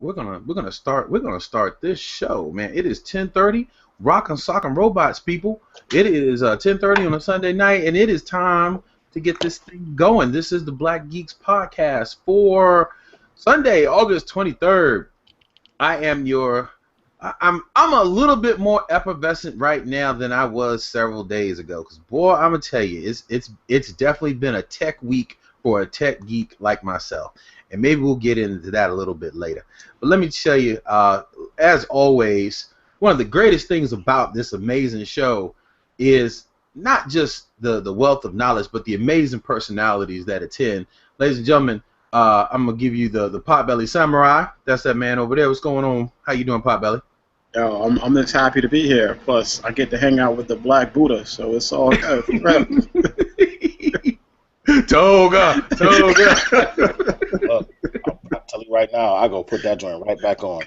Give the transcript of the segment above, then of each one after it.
we're gonna start this show, man. It is 10:30. Rockin' Sockin' Robots, people. It is 10:30 on a Sunday night, and it is time to get this thing going. This is the Black Geeks podcast for Sunday, August 23rd. I'm a little bit more effervescent right now than I was several days ago. Cause boy, I'm gonna tell you, it's definitely been a tech week for a tech geek like myself, and maybe we'll get into that a little bit later. But let me tell you, as always, one of the greatest things about this amazing show is not just the wealth of knowledge, but the amazing personalities that attend. Ladies and gentlemen, I'm gonna give you the Potbelly Samurai. That's that man over there. What's going on? How you doing, Potbelly? Yo, I'm just happy to be here. Plus, I get to hang out with the Black Buddha, so it's all good. Toga. Look, I'll tell you right now, I go put that joint right back on.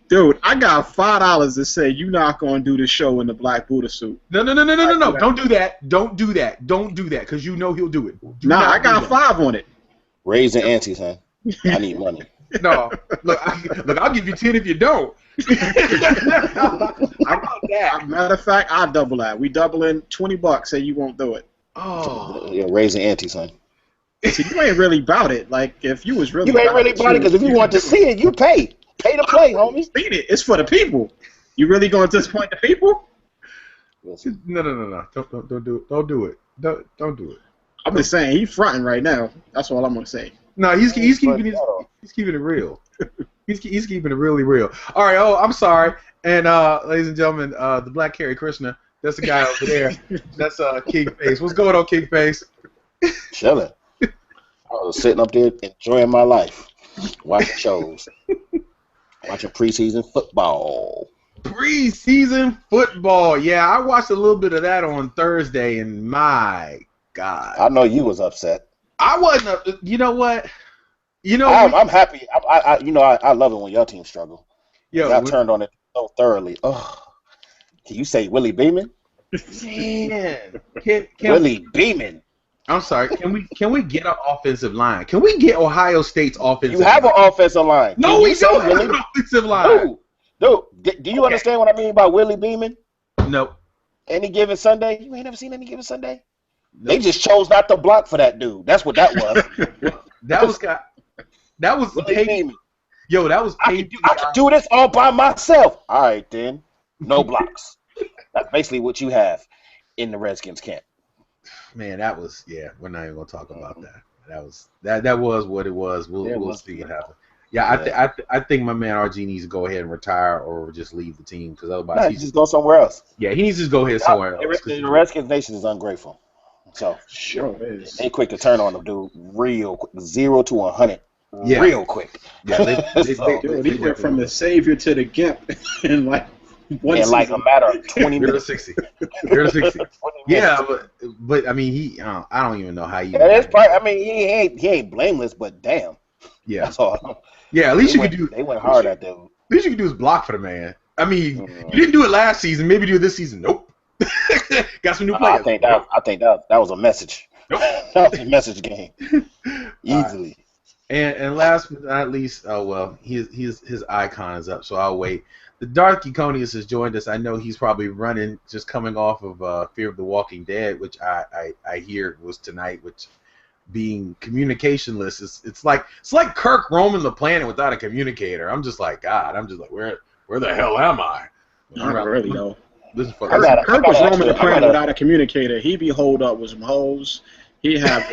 Dude, I got $5 to say you're not gonna do the show in the Black Buddha suit. No. Don't do that. Don't do that, because you know he'll do it. I got $5 on it. Raise the ante, son. I need money. No, look, I'll give you 10 if you don't. How about that? Matter of fact, I'll double that. We doubling $20. Say you won't do it. Oh, yeah, raise the ante, son. See, you ain't really about it. Like, if you was really, you ain't really about it, because if you want to see it, you pay. Pay to play, homie. Beat it. It's for the people. You really gonna disappoint the people? No. Don't do it. Don't do it. Don't do it. I'm just saying, he's fronting right now. That's all I'm gonna say. No, he's keeping it real. He's keeping it really real. All right. Oh, I'm sorry. And ladies and gentlemen, the Black Carrie Krishna. That's the guy over there. That's King Face. What's going on, King Face? Chilling. I was sitting up there enjoying my life, watching shows, watching preseason football. Preseason football. Yeah, I watched a little bit of that on Thursday, and my God. I know you was upset. I wasn't. You know what? I'm happy. I love it when your team struggle. Yeah, I turned on it so thoroughly. Oh, can you say Willie Beeman? Man, Willie Beeman. I'm sorry. Can we get an offensive line? Can we get Ohio State's offensive line? You have an offensive line. No, we don't have an offensive line. Dude, do you understand what I mean by Willie Beeman? Nope. Any Given Sunday? You ain't never seen Any Given Sunday? Nope. They just chose not to block for that dude. That's what that was. That was Peyton. Yo, that was Peyton. I could do this all by myself. All right, then. No blocks. That's basically what you have in the Redskins camp. Man, that was, yeah, we're not even going to talk about that. That was what it was. We'll see what happens. Yeah, I think my man RG needs to go ahead and retire or just leave the team, because otherwise he just go somewhere else. Yeah, he needs to just go ahead somewhere else. The Redskins nation is ungrateful. So sure is. They quick to turn on them, dude. Real quick, 0 to 100. Yeah. Real quick. Yeah, they went from the savior to the gimp in like a matter of 20 minutes. 60. Yeah, but I mean, I don't even know how you. He ain't blameless, but damn. Yeah, that's all. Yeah, at least you could do. They went hard at them. At least you could do is block for the man. I mean, you didn't do it last season. Maybe do it this season. Nope. Got some new players. I think that was a message. Nope. That was a message game. Easily. And last but not least, his icon is up, so I'll wait. The Darth Econius has joined us. I know he's probably running, just coming off of Fear of the Walking Dead, which I hear was tonight, which being communicationless, it's like Kirk roaming the planet without a communicator. I'm just like, God, where the hell am I? Not really, though. Kirk was roaming the planet without a communicator. He be holed up with some hoes. He have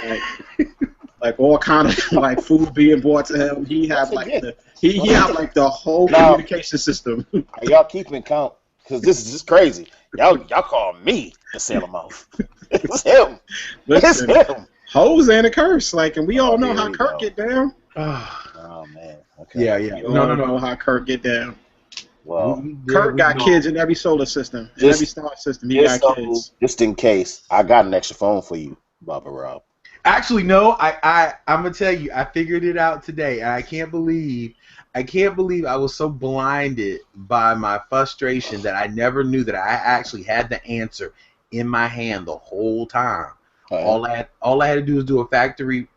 like all kind of like food being brought to him. He have like he have like the whole communication system. Y'all keeping count, because this is just crazy. Y'all call me the Sailor Mouth. It's him. Listen, it's him. Hoes ain't a curse, like, and we all know how Kirk get down. Oh man. Okay. Yeah. We all know how Kirk get down. Well, Kirk got kids in every solar system, in every star system. He got kids. Just in case, I got an extra phone for you, Baba Rob. Actually, no. I'm gonna tell you, I figured it out today, and I can't believe I was so blinded by my frustration that I never knew that I actually had the answer in my hand the whole time. All I had to do was do a factory.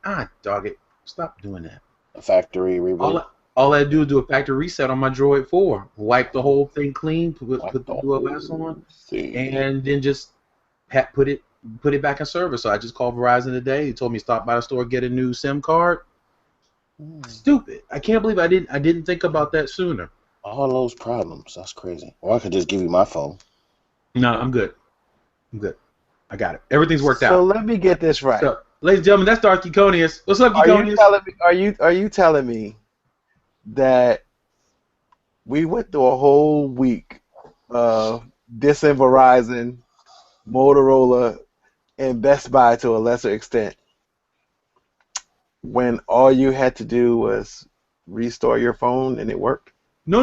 Dog it! Stop doing that. A factory reboot. All I had to do was do a factory reset on my Droid 4, wipe the whole thing clean, put the dual OS on, and then just put it back in service. So I just called Verizon today. He told me stop by the store, get a new SIM card. Stupid! I can't believe I didn't think about that sooner. All those problems. That's crazy. Or I could just give you my phone. No, I'm good. I got it. Everything's worked out. So let me get this right. So, ladies and gentlemen, that's Dark Econius. What's up, Econius? Are you telling me that we went through a whole week of dissing Verizon, Motorola, and Best Buy to a lesser extent when all you had to do was restore your phone and it worked? No.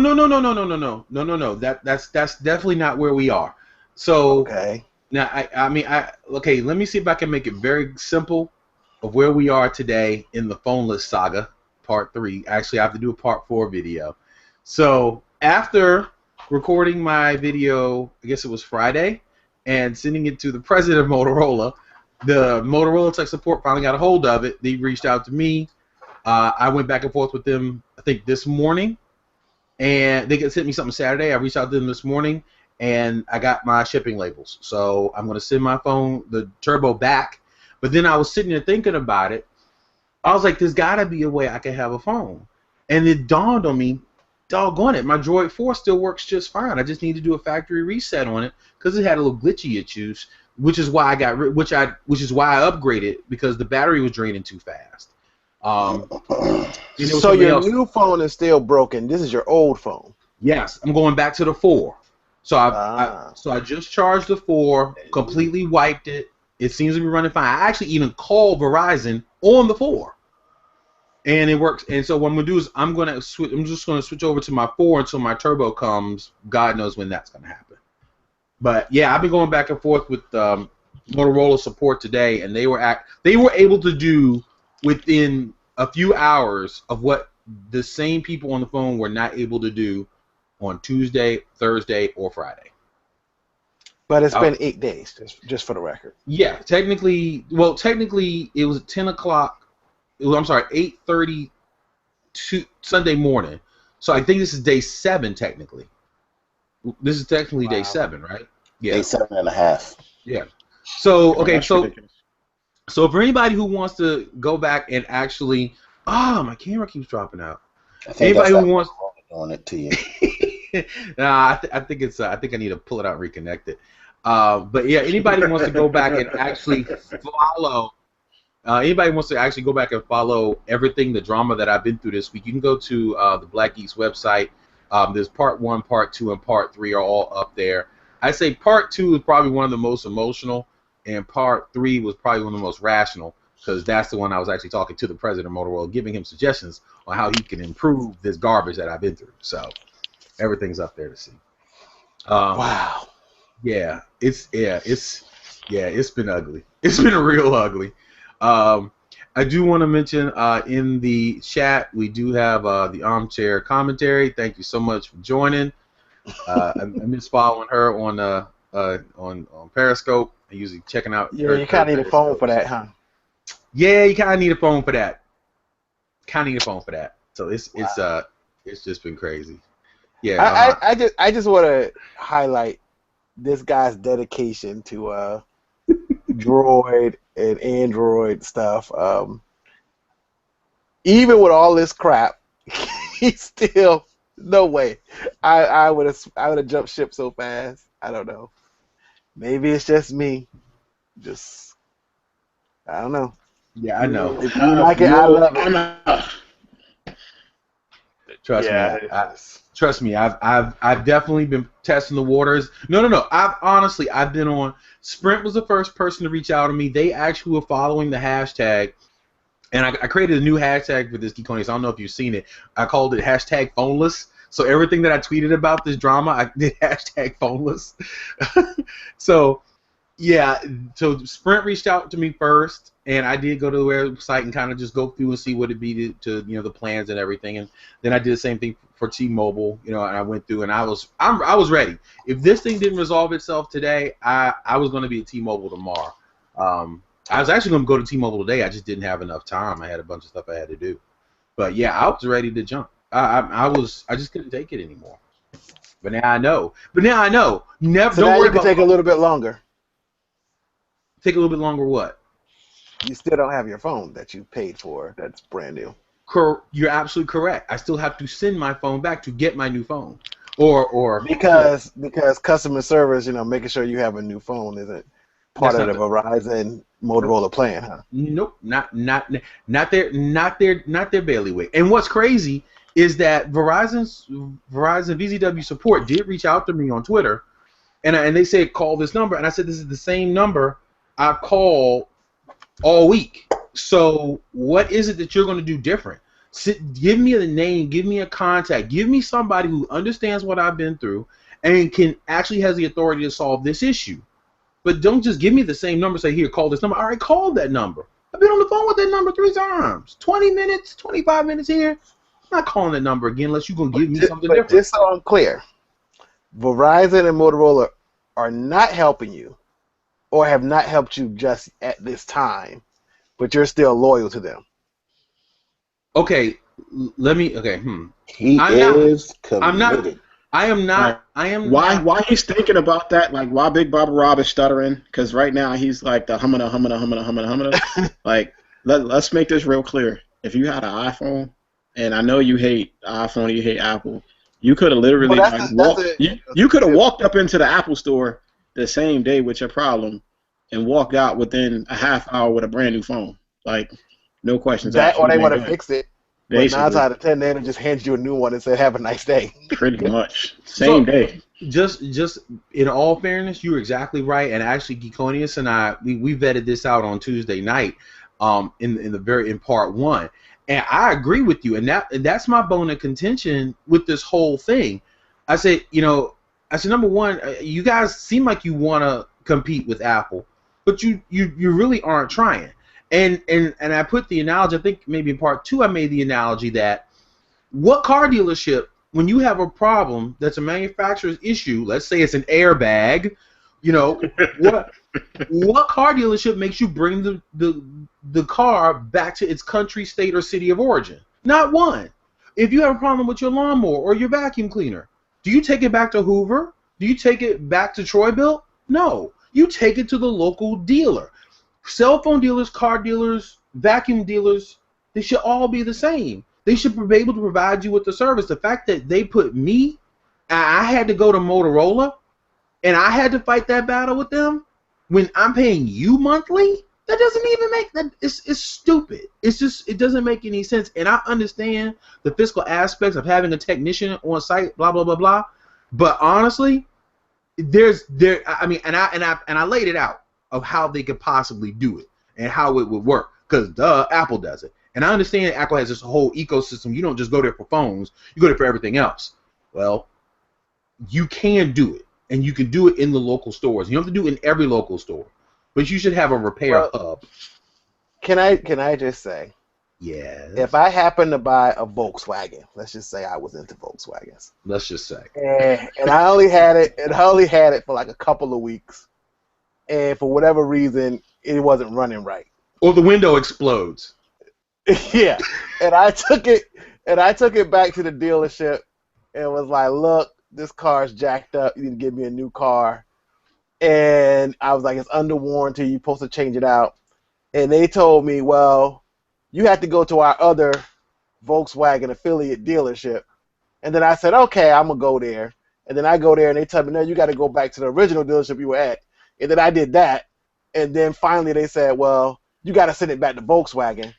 That's definitely not where we are. So okay. Now okay. Let me see if I can make it very simple of where we are today in the phoneless saga, part 3. Actually, I have to do a part 4 video. So after recording my video, I guess it was Friday, and sending it to the president of Motorola, the Motorola tech support finally got a hold of it. They reached out to me. I went back and forth with them, I think, this morning. And they sent me something Saturday. I reached out to them this morning, and I got my shipping labels. So I'm going to send my phone, the Turbo, back. But then I was sitting there thinking about it. I was like, there's got to be a way I can have a phone. And it dawned on me, doggone it, my Droid 4 still works just fine. I just need to do a factory reset on it because it had a little glitchy issues, which is why I upgraded, because the battery was draining too fast. So your new phone is still broken. This is your old phone. Yes, I'm going back to the 4. So I just charged the 4, completely wiped it. It seems to be running fine. I actually even called Verizon on the 4, and it works. And so what I'm gonna do is I'm just gonna switch over to my 4 until my Turbo comes. God knows when that's gonna happen. But yeah, I've been going back and forth with Motorola support today, and they were able to do within a few hours of what the same people on the phone were not able to do on Tuesday, Thursday, or Friday. But it's been 8 days, just for the record. Yeah, technically it was 10 o'clock. I'm sorry, 8:30 Sunday morning. So I think this is day 7 technically. This is technically day 7, right? Yeah. Day 7.5. Yeah. So okay, That's ridiculous. So for anybody who wants to go back and actually, my camera keeps dropping out. I think anybody who wants on it to you. Nah, I think it's. I think I need to pull it out and reconnect it. But yeah, anybody who wants to go back and actually follow. Anybody who wants to actually go back and follow everything, the drama that I've been through this week, you can go to the Black Geeks website. There's part 1, part 2, and part 3 are all up there. I'd say part 2 is probably one of the most emotional, and part 3 was probably one of the most rational, because that's the one I was actually talking to the president of Motorola, giving him suggestions on how he can improve this garbage that I've been through. So everything's up there to see. Wow. Yeah, it's been ugly. It's been real ugly. I do want to mention in the chat we do have the armchair commentary. Thank you so much for joining. I miss following her on Periscope. I usually checking out. Yeah, you kind of need a phone for that, huh? Yeah, you kind of need a phone for that. So it's just been crazy. Yeah. I just want to highlight this guy's dedication to Droid and Android stuff. Even with all this crap, he's still no way. I would have jumped ship so fast. I don't know. Maybe it's just me. I don't know. Yeah, I know. If you like it, I love it. Trust me. I've definitely been testing the waters. No. I've been on. Sprint was the first person to reach out to me. They actually were following the hashtag, and I created a new hashtag for this Geekonius. I don't know if you've seen it. I called it hashtag phoneless. So everything that I tweeted about this drama, I did hashtag phoneless. So Sprint reached out to me first, and I did go to the website and kind of just go through and see what it'd be to the plans and everything. And then I did the same thing for T-Mobile, and I went through and I was ready. If this thing didn't resolve itself today, I was going to be at T-Mobile tomorrow. I was actually going to go to T-Mobile today. I just didn't have enough time. I had a bunch of stuff I had to do. But yeah, I was ready to jump. I just couldn't take it anymore. But now I know. Never. So Don't now worry you can about. take a little bit longer. Take a little bit longer. What? You still don't have your phone that you paid for. That's brand new. You're absolutely correct. I still have to send my phone back to get my new phone. Or because customer service, making sure you have a new phone isn't part of the Verizon Motorola plan, huh? Nope, not their bailiwick. And what's crazy is that Verizon VZW support did reach out to me on Twitter, and they said call this number, and I said this is the same number I call all week. So what is it that you're going to do different? Give me a name, give me a contact, give me somebody who understands what I've been through and can actually has the authority to solve this issue. But don't just give me the same number, say, here, call this number. All right, call that number. I've been on the phone with that number 3 times. 20 minutes, 25 minutes here. I'm not calling that number again unless you're going to give me something different. Just so I'm clear, Verizon and Motorola are not helping you or have not helped you just at this time, but you're still loyal to them. Okay, He is committed. I am not. Why he's thinking about that? Like, why Big Baba Rob is stuttering? Because right now he's like the humming. Like, let's make this real clear. If you had an iPhone, and I know you hate iPhone, you hate Apple, you could have literally you could have walked up into the Apple store the same day with your problem, and walked out within a half hour with a brand new phone. Like, no questions asked. Or they want to fix it. But 9 out of 10, they just hand you a new one and say, have a nice day. Pretty much. Same day. Just in all fairness, you're exactly right. And actually, Geekonius and I, we vetted this out on Tuesday night in part 1. And I agree with you. And that's my bone of contention with this whole thing. I said, number one, you guys seem like you want to compete with Apple, but you really aren't trying. And I put the analogy, I think maybe in part 2 I made the analogy that what car dealership, when you have a problem that's a manufacturer's issue, let's say it's an airbag, what car dealership makes you bring the car back to its country, state, or city of origin? Not one. If you have a problem with your lawnmower or your vacuum cleaner, do you take it back to Hoover? Do you take it back to Troy-Bilt? No. You take it to the local dealer. Cell phone dealers, car dealers, vacuum dealers, they should all be the same. They should be able to provide you with the service. The fact that they put me, I had to go to Motorola, and I had to fight that battle with them when I'm paying you monthly, that doesn't even make that. It's stupid. It doesn't make any sense. And I understand the fiscal aspects of having a technician on site, blah blah blah blah. But honestly, I laid it out of how they could possibly do it and how it would work, because Apple does it. And I understand Apple has this whole ecosystem. You don't just go there for phones, you go there for everything else. Well, you can do it, and you can do it in the local stores. You don't have to do it in every local store, but you should have a repair hub. Can I just say, yeah, if I happen to buy a Volkswagen, let's just say I was into Volkswagens. Let's just say. And I only had it for like a couple of weeks. And for whatever reason, it wasn't running right. Or the window explodes. Yeah. And I took it back to the dealership and was like, look, this car's jacked up. You need to give me a new car. And I was like, it's under warranty. You're supposed to change it out. And they told me, well, you have to go to our other Volkswagen affiliate dealership. And then I said, okay, I'm going to go there. And then I go there and they tell me, no, you got to go back to the original dealership you were at. And then I did that, and then finally they said, well, you got to send it back to Volkswagen.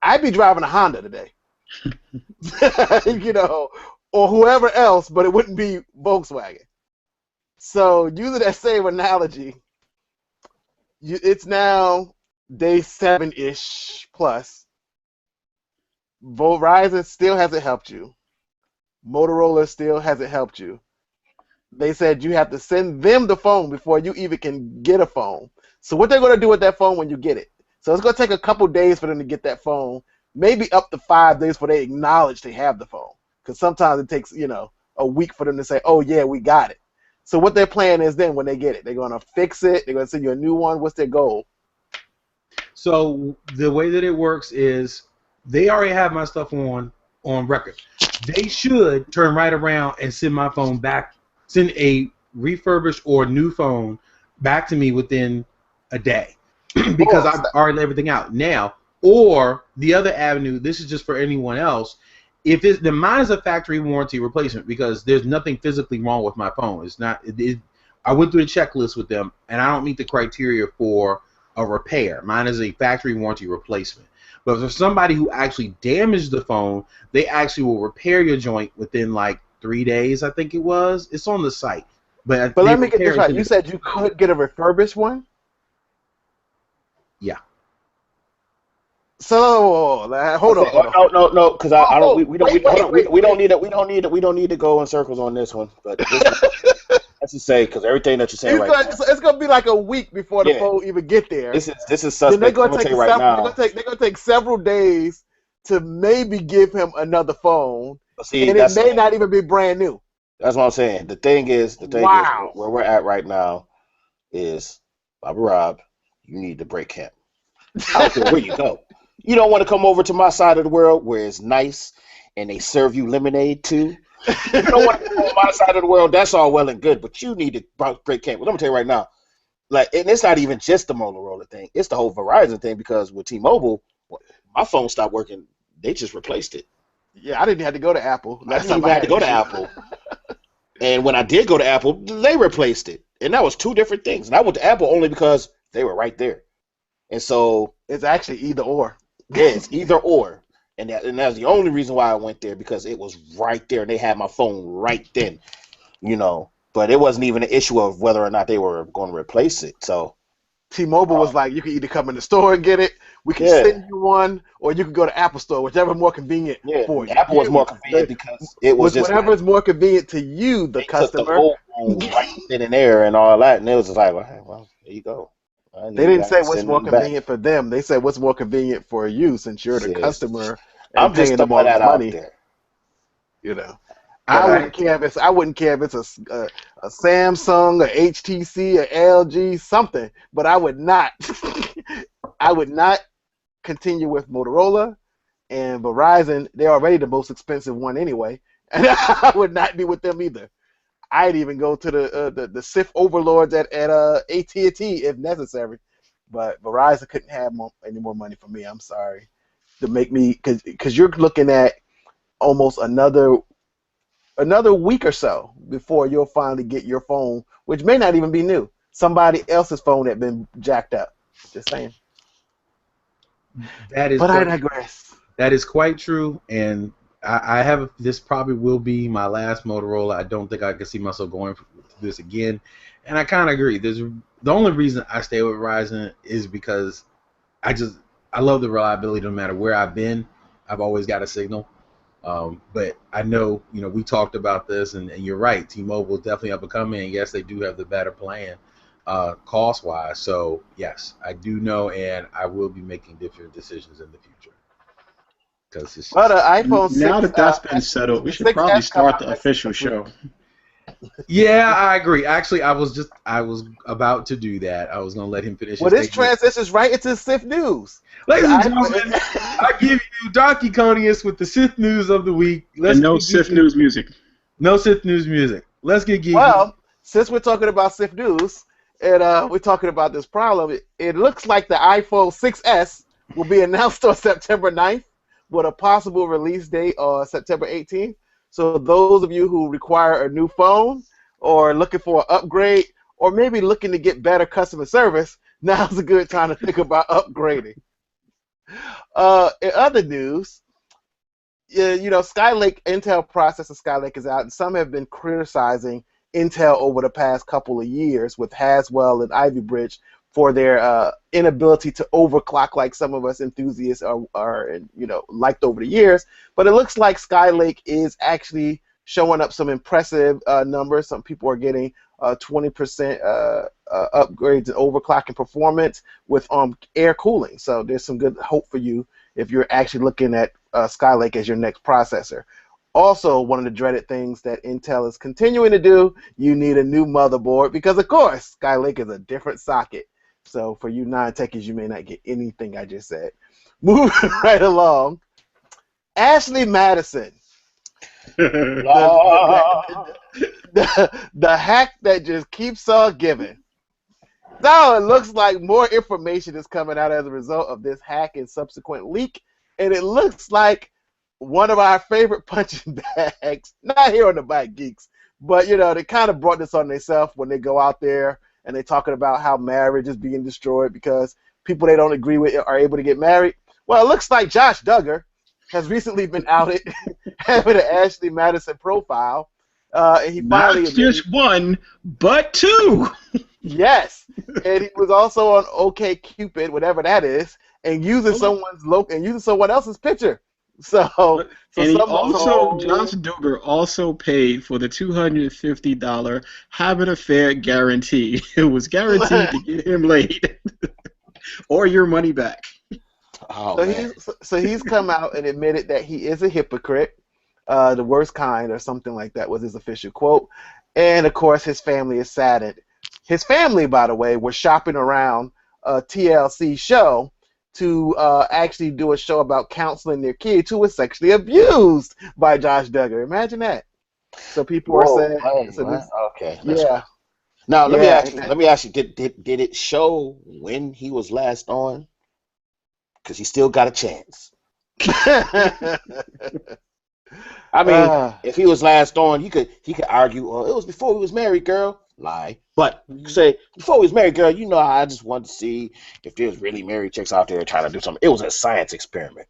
I'd be driving a Honda today, or whoever else, but it wouldn't be Volkswagen. So using that same analogy, it's now day 7-ish plus. Verizon still hasn't helped you. Motorola still hasn't helped you. They said you have to send them the phone before you even can get a phone. So what they're going to do with that phone when you get it? So it's going to take a couple days for them to get that phone, maybe up to 5 days before they acknowledge they have the phone. Because sometimes it takes, a week for them to say, oh, yeah, we got it. So what their plan is then when they get it? They're going to fix it. They're going to send you a new one. What's their goal? So the way that it works is they already have my stuff on record. they should turn right around and send my phone back, send a refurbished or new phone back to me within a day because I've already laid everything out. Now, or the other avenue, this is just for anyone else. If it's mine is a factory warranty replacement because there's nothing physically wrong with my phone. It's not. I went through the checklist with them, and I don't meet the criteria for a repair. Mine is a factory warranty replacement. But for somebody who actually damaged the phone, they actually will repair your joint within like 3 days, I think it was. It's on the site. But let me get this right. You said you could get a refurbished one? Yeah. So hold on. No, because I don't. We don't need to go in circles on this one. But let's just say because everything that you're saying it's gonna be like a week before the phone even get there. This is suspect. They're gonna take several days to maybe give him another phone, and it may not even be brand new. That's what I'm saying. The thing is where we're at right now is Bobby Rob. You need to break him. I don't care where you go. You don't want to come over to my side of the world where it's nice and they serve you lemonade too. You don't want to come on my side of the world. That's all well and good, but you need to break camp. Well, let me tell you right now, and it's not even just the Motorola thing. It's the whole Verizon thing because with T-Mobile, my phone stopped working. They just replaced it. Yeah, I didn't have to go to Apple. I didn't even have to go to Apple. And when I did go to Apple, they replaced it. And that was two different things. And I went to Apple only because they were right there. And so it's actually either or. Yeah, it's either or. And that's the only reason why I went there because it was right there and they had my phone right then. But it wasn't even an issue of whether or not they were going to replace it. So T-Mobile was like, you can either come in the store and get it, we can send you one, or you can go to Apple Store, whichever more convenient for you. Apple was more convenient because it was just whatever is more convenient to you, the customer. Took the whole phone right then and there and all that, and it was just like, well, there you go. They didn't say what's more convenient for them. They said what's more convenient for you since you're the customer. And I'm just them all that money. Out there. I wouldn't care if it's a Samsung, a HTC, a LG, something. But I would not. I would not continue with Motorola and Verizon. They're already the most expensive one anyway, and I would not be with them either. I'd even go to the SIF overlords at AT&T if necessary, but Verizon couldn't have any more money for me. I'm sorry to make me because you're looking at almost another week or so before you'll finally get your phone, which may not even be new. Somebody else's phone had been jacked up. Just saying. But I digress. That is quite true, and I have this probably will be my last Motorola. I don't think I can see myself going through this again, and I kind of agree. The only reason I stay with Verizon is because I love the reliability. No matter where I've been, I've always got a signal. But I know we talked about this, and you're right. T-Mobile is definitely up and coming, and yes, they do have the better plan, cost wise. So yes, I do know, and I will be making different decisions in the future. Well, the iPhone 6, now that's been settled, we should probably start the official show. Yeah, I agree. Actually, I was about to do that. I was going to let him finish. Well, this transitions right into Sith news. Ladies and gentlemen, I give you Donkey Conius with the Sith news of the week. No Sith news music. No Sith news music. Let's get geeky. Well, since we're talking about Sith news, and we're talking about this problem, it looks like the iPhone 6S will be announced on September 9th. With a possible release date on September 18th. So those of you who require a new phone or looking for an upgrade or maybe looking to get better customer service, now's a good time to think about upgrading. In other news, Skylake, Intel processor Skylake is out, and some have been criticizing Intel over the past couple of years with Haswell and Ivy Bridge for their inability to overclock like some of us enthusiasts are liked over the years. But it looks like Skylake is actually showing up some impressive numbers. Some people are getting 20% upgrades in overclocking performance with air cooling. So there's some good hope for you if you're actually looking at Skylake as your next processor. Also, one of the dreaded things that Intel is continuing to do, you need a new motherboard because, of course, Skylake is a different socket. So for you non-techies, you may not get anything I just said. Moving right along, Ashley Madison. The hack that just keeps on giving. So it looks like more information is coming out as a result of this hack and subsequent leak, and it looks like one of our favorite punching bags, not here on the Bike Geeks, but they kind of brought this on themselves when they go out there and they're talking about how marriage is being destroyed because people they don't agree with are able to get married. Well, it looks like Josh Duggar has recently been outed having an Ashley Madison profile. And he finally not just one, but two. Yes, and he was also on OkCupid, whatever that is, and using someone else's picture. So and he also, Josh Duggar also paid for the $250 have an affair guarantee. It was guaranteed to get him laid, or your money back. So he's come out and admitted that he is a hypocrite, the worst kind, or something like that was his official quote. And of course, his family is saddened. His family, by the way, was shopping around a TLC show to actually do a show about counseling their kids who was sexually abused by Josh Duggar. Imagine that. So people are saying, okay, yeah. Now let me ask you, did it show when he was last on? Because he still got a chance. I mean, if he was last on, he could argue, oh, it was before he was married, girl. Lie. But you could say, before he was married, girl, I just wanted to see if there's really married chicks out there trying to do something. It was a science experiment.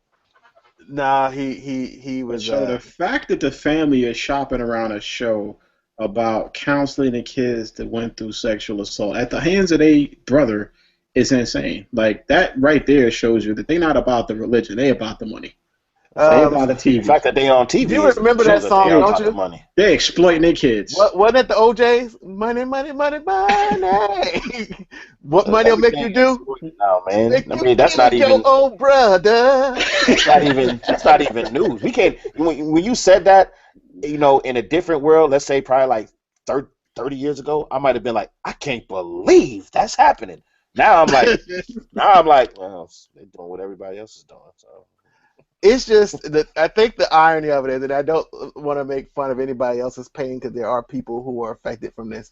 Nah, he was. So the fact that the family is shopping around a show about counseling the kids that went through sexual assault at the hands of their brother is insane. Like, that right there shows you that they're not about the religion, they about the money. They about the TV. The fact that they on TV. You remember that song, don't you? Money. They're exploiting their kids. Wasn't it the OJs? Money, money, money, money. What money will make you do? No, man. I mean, that's not even your own brother. That's not even news. We can't. When you said that, in a different world, let's say probably like 30 years ago, I might have been like, I can't believe that's happening. Now I'm like, well, they're doing what everybody else is doing. So. It's just that I think the irony of it is that I don't want to make fun of anybody else's pain because there are people who are affected from this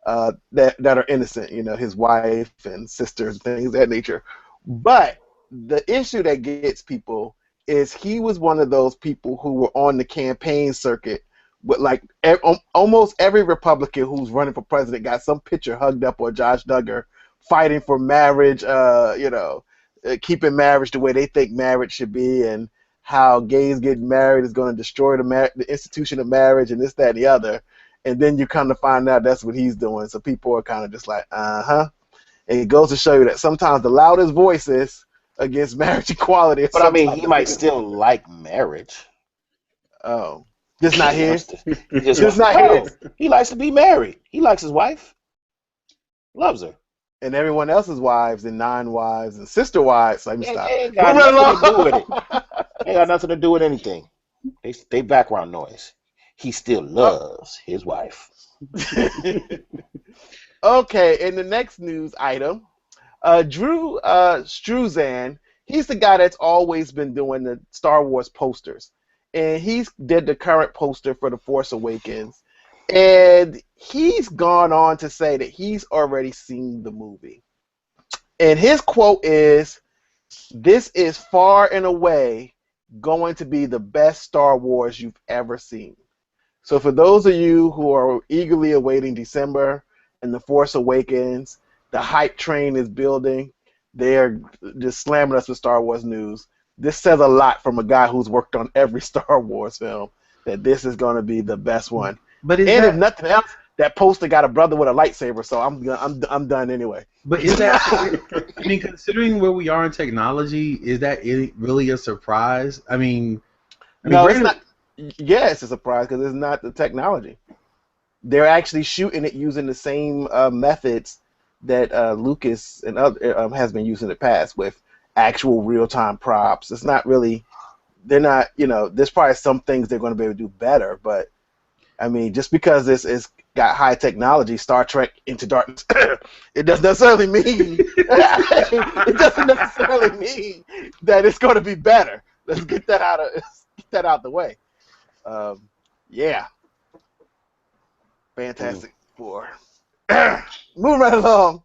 that are innocent, his wife and sisters and things of that nature. But the issue that gets people is he was one of those people who were on the campaign circuit with almost every Republican who's running for president got some picture hugged up on Josh Duggar fighting for marriage, keeping marriage the way they think marriage should be, and how gays getting married is going to destroy the institution of marriage and this, that, and the other. And then you kind of find out that's what he's doing. So people are kind of just like, uh-huh. And it goes to show you that sometimes the loudest voices against marriage equality. But I mean, he might still like marriage. Oh. Just not his? Just not his. He likes to be married. He likes his wife. Loves her. And everyone else's wives and non-wives and sister wives. Let me stop. Ain't got nothing to do with it. Ain't got nothing to do with anything. They background noise. He still loves his wife. Okay, in the next news item, Drew Struzan, he's the guy that's always been doing the Star Wars posters. And he did the current poster for The Force Awakens. And he's gone on to say that he's already seen the movie. And his quote is, "This is far and away going to be the best Star Wars you've ever seen." So for those of you who are eagerly awaiting December and The Force Awakens, the hype train is building. They're just slamming us with Star Wars news. This says a lot from a guy who's worked on every Star Wars film, that this is going to be the best one. But if nothing else, that poster got a brother with a lightsaber, so I'm done anyway. But is that? I mean, considering where we are in technology, is that really a surprise? I mean, no, it's not. Yeah, it's a surprise because it's not the technology. They're actually shooting it using the same methods that Lucas and other has been using in the past with actual real-time props. It's not really. They're not. There's probably some things they're going to be able to do better, but. I mean, just because it's got high technology, Star Trek Into Darkness, it doesn't necessarily mean that it's going to be better. Let's get that out the way. Yeah. Fantastic Four. Moving right along.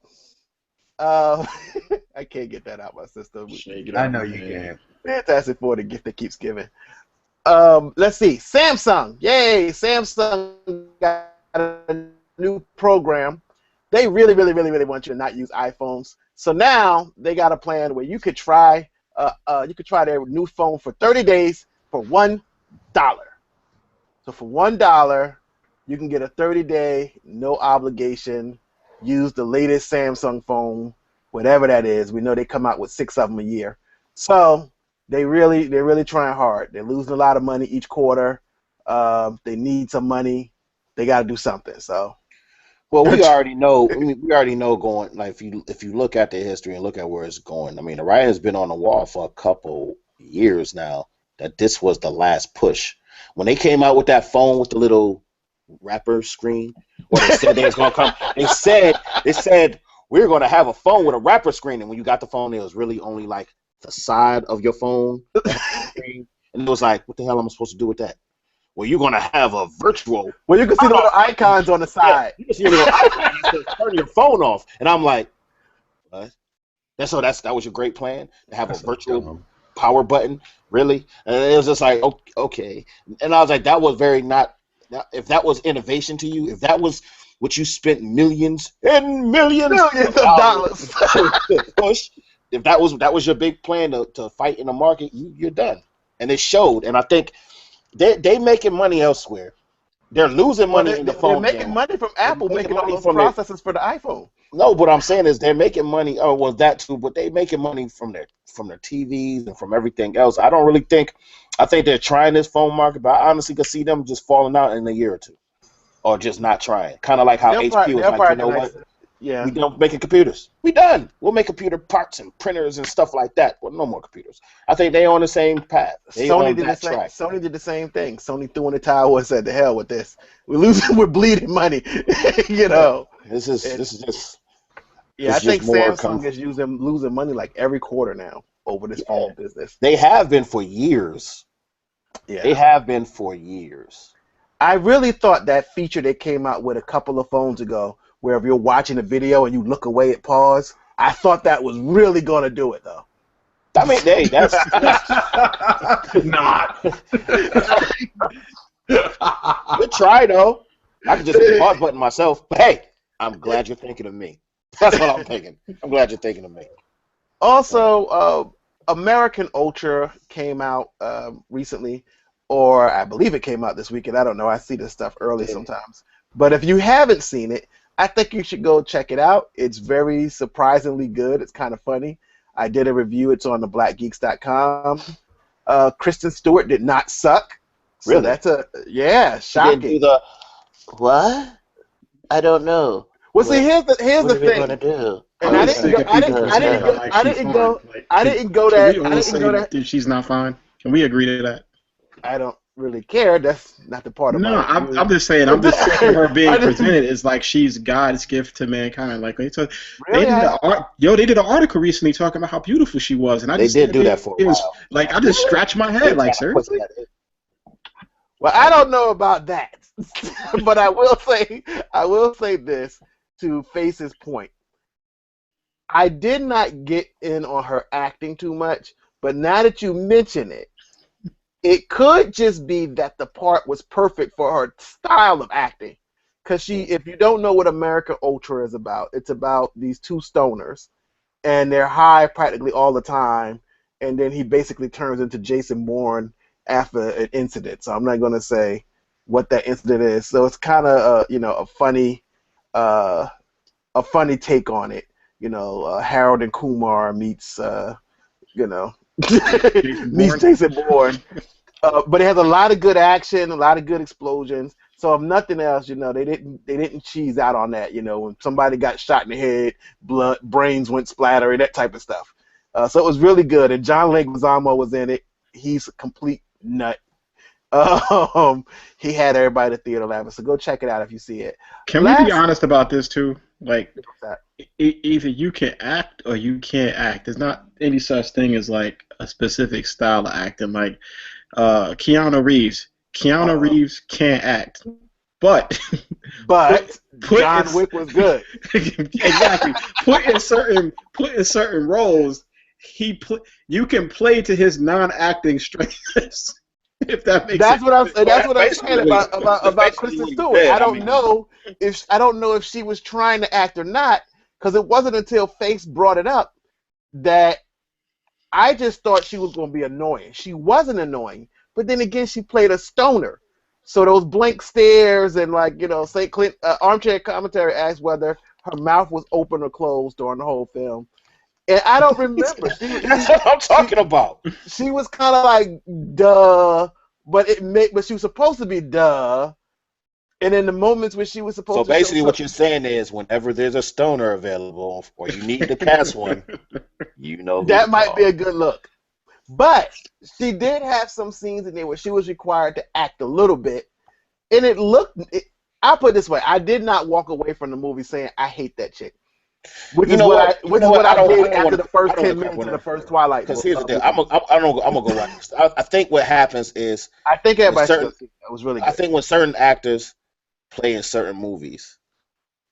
I can't get that out of my system. Shake it I out know my you head. can. Fantastic Four, the gift that keeps giving. Let's see. Samsung. Yay! Samsung got a new program. They really, really, really, really want you to not use iPhones. So now they got a plan where you could try their new phone for 30 days for $1. So for $1, you can get a 30-day, no obligation, use the latest Samsung phone, whatever that is. We know they come out with 6 of them a year. So they're really trying hard. They're losing a lot of money each quarter. They need some money. They got to do something. So, Well, we already know. I mean, we already know going. Like, if you look at the history and look at where it's going, I mean, the writing has been on the wall for a couple years now that this was the last push. When they came out with that phone with the little wrapper screen, or they said they was gonna come. They said we're gonna have a phone with a wrapper screen, and when you got the phone, it was really only like the side of your phone, screen, and it was like, what the hell am I supposed to do with that? Well, you're gonna have a virtual. well, you can see the little icons on the side. You can see a little icon. You can turn your phone off, and I'm like, what? That was your great plan to have a virtual power button, really? And it was just like, okay. And I was like, that was very not. If that was innovation to you, if that was what you spent millions and millions Millions of dollars. to push, if that was your big plan to fight in the market, you're done. And it showed. And I think they making money elsewhere. They're losing money in the phone. They're making money from Apple making all those processors for the iPhone. No, what I'm saying is they're making money. Oh, well, that too, but they making money from their TVs and from everything else. I don't really think. I think they're trying this phone market, but I honestly could see them just falling out in a year or two, or just not trying. Kind of like how HP was like, you know what? Yeah. We don't making computers. We done. We'll make computer parts and printers and stuff like that. Well, no more computers. I think they on the same path. Sony did the same thing. Sony threw in the towel and said, "The hell with this. We're bleeding money." you know. This is just. Yeah, I think Samsung is losing money like every quarter now over this phone business. They have been for years. Yeah. They have been for years. I really thought that feature they came out with a couple of phones ago, where if you're watching a video and you look away at pause, I thought that was really going to do it, though. I mean, hey, that's not. Good try, though. I could just hit the pause button myself. But hey, I'm glad you're thinking of me. That's what I'm thinking. I'm glad you're thinking of me. Also, American Ultra came out recently, or I believe it came out this weekend. I don't know. I see this stuff early sometimes. But if you haven't seen it, I think you should go check it out. It's very surprisingly good. It's kind of funny. I did a review. It's on theblackgeeks.com. Kristen Stewart did not suck. So Really? That's shocking. Didn't do the what? I don't know. Well, see, here's the thing. What are we gonna do? And I didn't go that. She's not fine. Can we agree to that? I don't really care. That's not the part of No, I'm just saying. I'm just saying her being presented is like she's God's gift to mankind. Like they did an article recently talking about how beautiful she was, and they did do that for a while. Like I just scratched my head. Like seriously. Well, I don't know about that, but I will say this to Face's point. I did not get in on her acting too much, but now that you mention it, it could just be that the part was perfect for her style of acting. Because if you don't know what American Ultra is about, it's about these two stoners, and they're high practically all the time, and then he basically turns into Jason Bourne after an incident. So I'm not going to say what that incident is. So it's kind of a funny take on it. Harold and Kumar meets meets Jason Bourne. But it has a lot of good action, a lot of good explosions. So if nothing else, they didn't cheese out on that. When somebody got shot in the head, blood, brains went splattering, that type of stuff. So it was really good. And John Leguizamo was in it. He's a complete nut. He had everybody at the theater laughing. So go check it out if you see it. Can we be honest about this too? Like, either you can act or you can't act. There's not any such thing as like a specific style of acting. Like Keanu Reeves, Keanu Reeves can't act, but John Wick was good. Exactly. Put in certain roles, you can play to his non-acting strengths. If that makes sense. That's what I'm saying about Kristen Stewart. I don't know if she was trying to act or not, because it wasn't until Face brought it up that I just thought she was going to be annoying. She wasn't annoying, but then again, she played a stoner. So those blank stares and St. Clint armchair commentary asked whether her mouth was open or closed during the whole film, and I don't remember. That's what I'm talking about. She was kind of like duh, but she was supposed to be duh, and in the moments when she was supposed to. So basically, what you're saying is, whenever there's a stoner available or you need to cast one, that might be a good look. But she did have some scenes in there where she was required to act a little bit, and I'll put it this way: I did not walk away from the movie saying I hate that chick, which is what I did after the first 10 minutes of the first Twilight. Because here's the thing: I'm gonna go watch this. I think what happens is I think everybody was really good. I think when certain actors play in certain movies,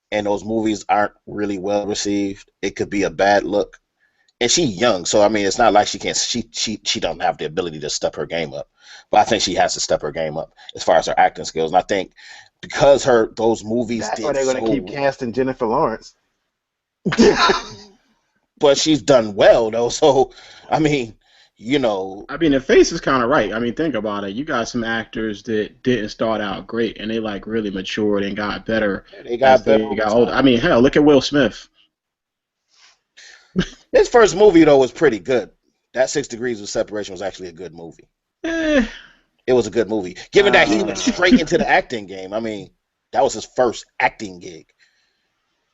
and those movies aren't really well received, it could be a bad look. And she's young, so I mean, it's not like she can't. She don't have the ability to step her game up, but I think she has to step her game up as far as her acting skills. And I think because those movies that's why they're going to keep casting Jennifer Lawrence. But she's done well though, so I mean, the Face is kind of right. I mean, think about it. You got some actors that didn't start out great, and they really matured and got better. They got older. I mean, hell, look at Will Smith. His first movie though was pretty good. That 6 Degrees of Separation was actually a good movie. It was a good movie, given that he went straight into the acting game. I mean, that was his first acting gig.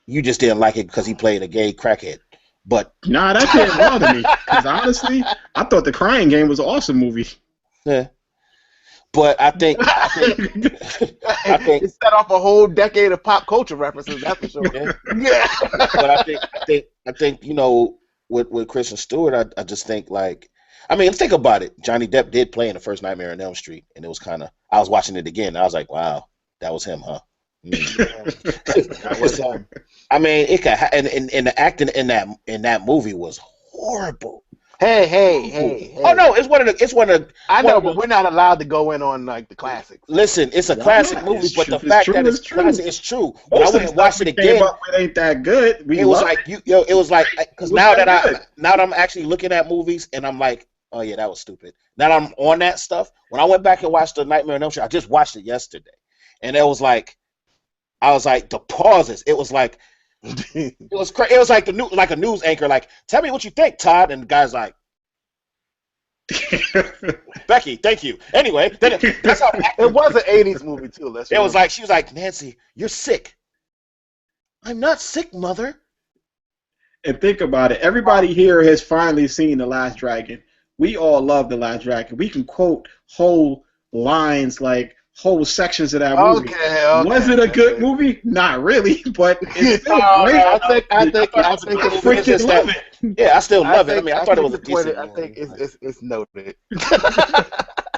You just didn't like it because he played a gay crackhead. But nah, that didn't bother me. Because honestly, I thought The Crying Game was an awesome movie. Yeah. That I think it set off a whole decade of pop culture references. That's for sure. Yeah. But I think with Kristen Stewart, I just think think about it. Johnny Depp did play in the first Nightmare on Elm Street, and it was I was watching it again, and I was like, wow, that was him, huh? That was him. I mean, it could, and the acting in that movie was horrible. Hey. Oh no, it's one of the. I know, but we're not allowed to go in on the classics. Listen, it's a classic movie, but the fact that it's classic is true. When I went and watched it again, it ain't that good. It was like because now that I'm actually looking at movies and I'm like, oh yeah, that was stupid. Now that I'm on that stuff. When I went back and watched the Nightmare on Elm Street, I just watched it yesterday, and it was like, I was like the pauses. It was like. It was crazy. It was like a news anchor, like, tell me what you think, Todd, and the guy's like, Becky, thank you. Anyway, that's how it was an '80s movie too. It was like she was like, Nancy, you're sick. I'm not sick, mother. And think about it. Everybody here has finally seen The Last Dragon. We all love The Last Dragon. We can quote whole lines like. Whole sections of that movie. Okay. Was it a good movie? Not really, but it's still great. I think I freaking love it. Yeah, I still love it. I mean, I thought it was a decent movie. I think it's noted.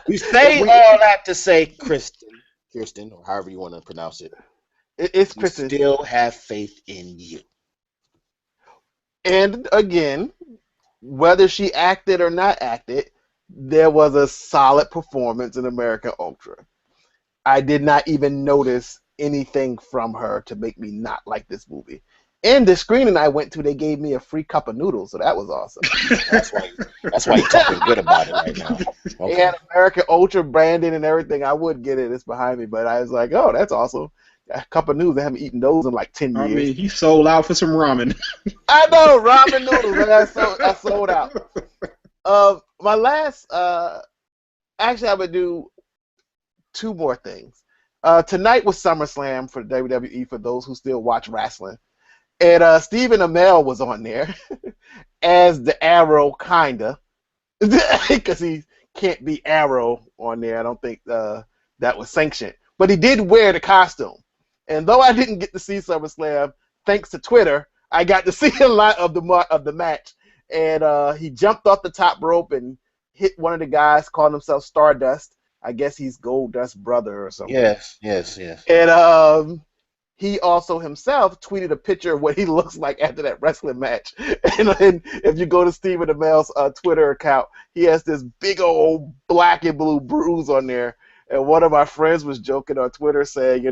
You say all that to say, Kirsten, or however you want to pronounce it. It's Kristen. Still have faith in you. And again, whether she acted or not acted, there was a solid performance in American Ultra. I did not even notice anything from her to make me not like this movie. And the screening I went to, they gave me a free cup of noodles, so that was awesome. That's why you're talking good about it right now. Okay. They had American Ultra branding and everything. I would get it. It's behind me, but I was like, oh, that's awesome. A cup of noodles. I haven't eaten those in like 10 years. I mean, he sold out for some ramen. I know, ramen noodles. And I sold out. My last, actually, I would do 2 more things. Tonight was SummerSlam for WWE, for those who still watch wrestling. And Stephen Amell was on there as the Arrow, kinda. Because he can't be Arrow on there. I don't think that was sanctioned. But he did wear the costume. And though I didn't get to see SummerSlam, thanks to Twitter, I got to see a lot of the match. And he jumped off the top rope and hit one of the guys, called himself Stardust. I guess he's Goldust's brother or something. Yes. And he also himself tweeted a picture of what he looks like after that wrestling match. And if you go to Stephen Amell's Twitter account, he has this big old black and blue bruise on there. And one of my friends was joking on Twitter saying,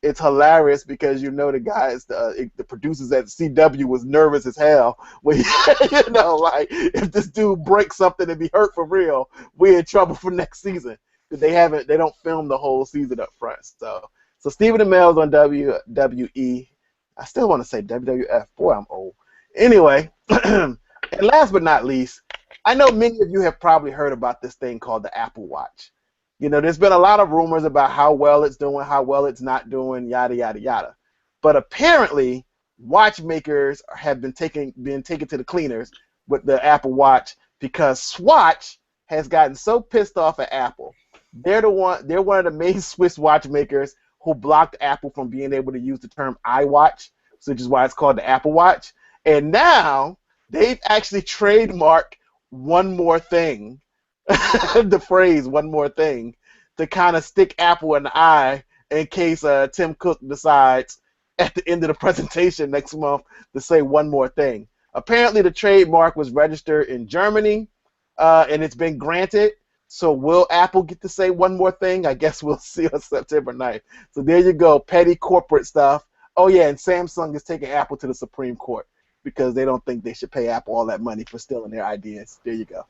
it's hilarious because the guys, the producers at CW was nervous as hell. When like if this dude breaks something and be hurt for real, we're in trouble for next season. They don't film the whole season up front. So Stephen Amell's on WWE. I still want to say WWF. Boy, I'm old. Anyway, and last but not least, I know many of you have probably heard about this thing called the Apple Watch. There's been a lot of rumors about how well it's doing, how well it's not doing, yada, yada, yada. But apparently, watchmakers have been taken to the cleaners with the Apple Watch because Swatch has gotten so pissed off at Apple. They're one of the main Swiss watchmakers who blocked Apple from being able to use the term iWatch, which is why it's called the Apple Watch. And now they've actually trademarked one more thing, the phrase "one more thing," to kind of stick Apple in the eye in case Tim Cook decides at the end of the presentation next month to say one more thing. Apparently, the trademark was registered in Germany, and it's been granted. So will Apple get to say one more thing? I guess we'll see on September 9th. So there you go, petty corporate stuff. Oh, yeah, and Samsung is taking Apple to the Supreme Court because they don't think they should pay Apple all that money for stealing their ideas. There you go.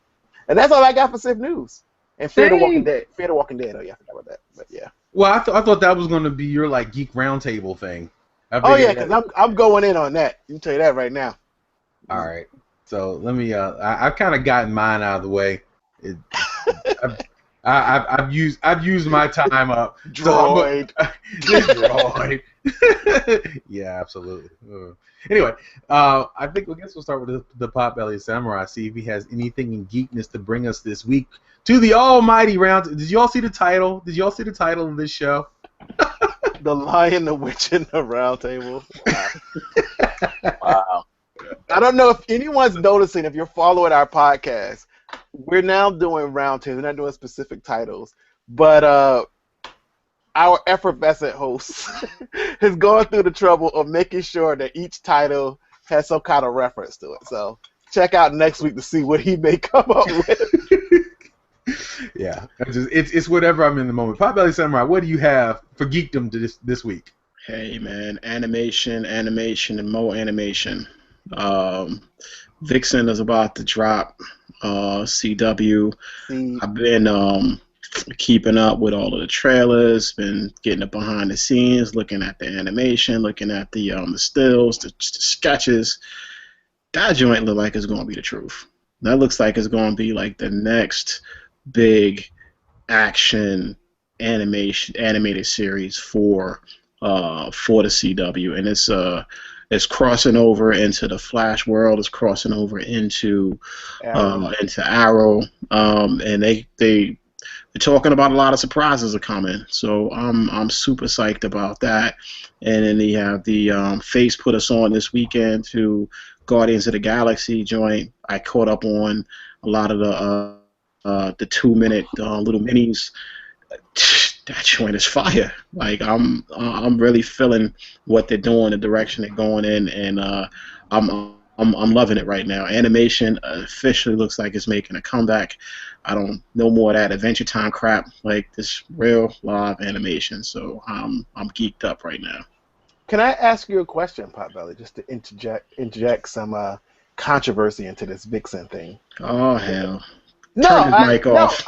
And that's all I got for Civ News. And Fear the Walking Dead. Fear the Walking Dead. Oh, yeah, I forgot about that. But, yeah. Well, I thought that was going to be your, Geek Roundtable thing. Oh, yeah, because I'm going in on that. You can tell you that right now. All right. So let me, I've kind of gotten mine out of the way. I've used my time up. Droid. Droid. Yeah, absolutely. Anyway, I guess we'll start with the Potbelly Samurai. See if he has anything in geekness to bring us this week to the almighty round. Did you all see the title? Did you all see the title of this show? The Lion, the Witch, and the Roundtable. Wow. Wow. I don't know if anyone's noticing. If you're following our podcast, we're now doing roundtables. We're not doing specific titles, but our effervescent host has gone through the trouble of making sure that each title has some kind of reference to it. So check out next week to see what he may come up with. Yeah, it's whatever I'm in the moment. Potbelly Samurai, what do you have for geekdom this week? Hey man, animation, and more animation. Vixen is about to drop. CW. I've been keeping up with all of the trailers, been getting up behind the scenes, looking at the animation, looking at the stills, the sketches. That joint look like it's going to be the truth. That looks like it's going to be like the next big action animated series for the CW, and it's crossing over into the Flash world. It's crossing over into Arrow, and they're talking about a lot of surprises are coming. So I'm super psyched about that. And then they have the Face put us on this weekend to Guardians of the Galaxy joint. I caught up on a lot of the 2-minute little minis. That joint is fire. Like I'm really feeling what they're doing, the direction they're going in, and I'm loving it right now. Animation officially looks like it's making a comeback. I don't know more of that Adventure Time crap, like this real live animation. So I'm geeked up right now. Can I ask you a question, Potbelly, just to interject some controversy into this Vixen thing? Oh hell! Turn his mic off.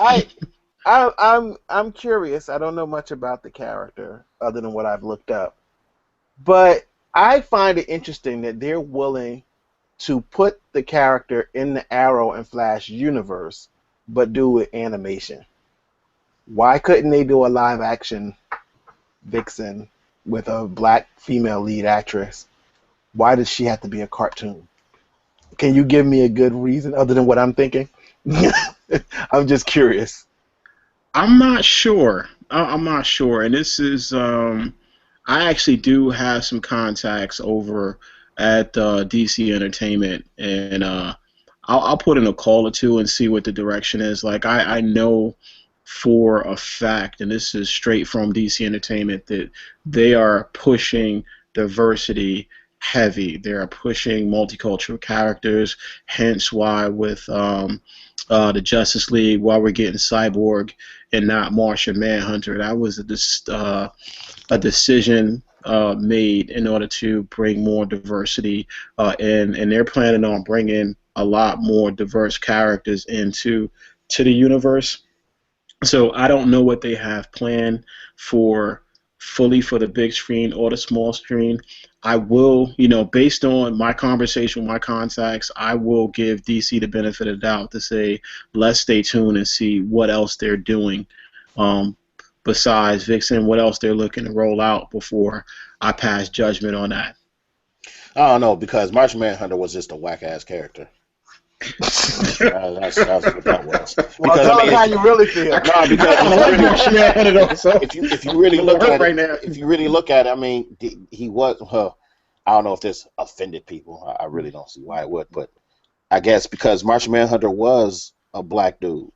I'm curious. I don't know much about the character other than what I've looked up. But I find it interesting that they're willing to put the character in the Arrow and Flash universe, but do it animation. Why couldn't they do a live action Vixen with a black female lead actress? Why does she have to be a cartoon? Can you give me a good reason other than what I'm thinking? I'm just curious. I'm not sure. I'm not sure. And this is, I actually do have some contacts over at DC Entertainment, and I'll put in a call or two and see what the direction is. Like I know for a fact, and this is straight from DC Entertainment, that they are pushing diversity heavy. They are pushing multicultural characters, hence why with the Justice League, why we're getting Cyborg and not Martian Manhunter. That was a decision made in order to bring more diversity and they're planning on bringing a lot more diverse characters into the universe. So I don't know what they have planned for fully for the big screen or the small screen. I will, based on my conversation with my contacts, I will give DC the benefit of the doubt to say, let's stay tuned and see what else they're doing besides Vixen, what else they're looking to roll out before I pass judgment on that. I don't know, because Martian Manhunter was just a whack-ass character. That's what that was. Well, tell us how you really feel. No, because if you really look at it, if you really look at it, I mean, he was. I don't know if this offended people. I really don't see why it would, but I guess because Martian Manhunter was a black dude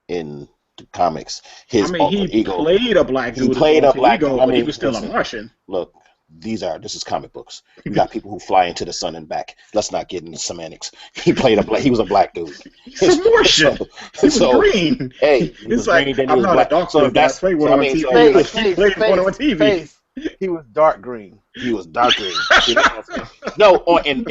in the comics. He played a black dude. He played a black dude. But he was still a Martian. Look. This is comic books. You got people who fly into the sun and back. Let's not get into semantics. He was a black dude. He's a Martian. He was green. Hey, it's like I'm not a doctor, but I played one on TV. He was dark green. He was dark green. No, in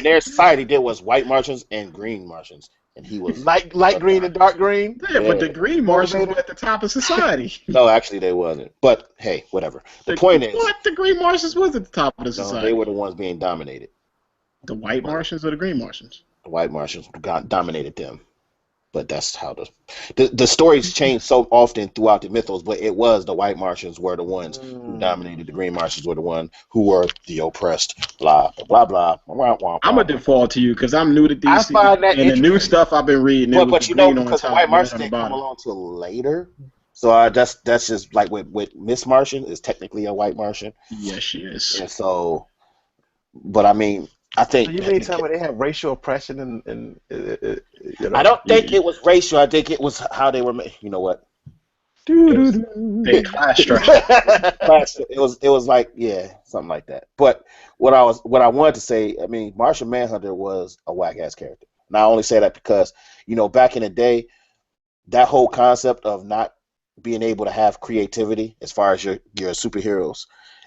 their society there was white Martians and green Martians. And he was light green and dark green. Yeah, but the green Martians were at the top of society. No, actually they wasn't. But hey, whatever. The point is, what, the green Martians was at the top of the society? No, they were the ones being dominated. The white Martians or the green Martians? The white Martians dominated them. But that's how the stories change so often throughout the mythos. But it was the white Martians were the ones who dominated. The green Martians were the one who were the oppressed. Blah blah blah. I'm a default to you because I'm new to DC. And the new stuff I've been reading. But because the white Martians didn't come along till later. So that's just like with Miss Martian is technically a white Martian. Yes, she is. And so, but I mean. I think. So you mean tell me they have racial oppression and I don't think it was racial. I think it was how they were made. You know what? They class structure. It was like something like that. But what I wanted to say, I mean, Martian Manhunter was a whack ass character. And I only say that because back in the day, that whole concept of not being able to have creativity as far as your superheroes.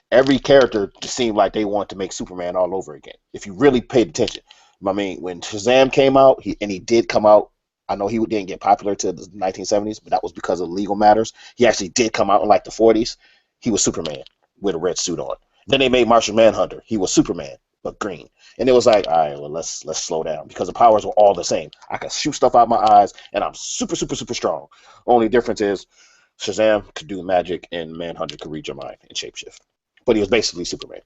Every character seemed like they wanted to make Superman all over again. If you really paid attention, I mean, when Shazam came out, he did come out. I know he didn't get popular till the 1970s, but that was because of legal matters. He actually did come out in like the 40s. He was Superman with a red suit on. Then they made Martian Manhunter. He was Superman but green, and it was like, all right, well, let's slow down because the powers were all the same. I could shoot stuff out my eyes, and I'm super super super strong. Only difference is Shazam could do magic, and Manhunter could read your mind and shapeshift. But he was basically Superman.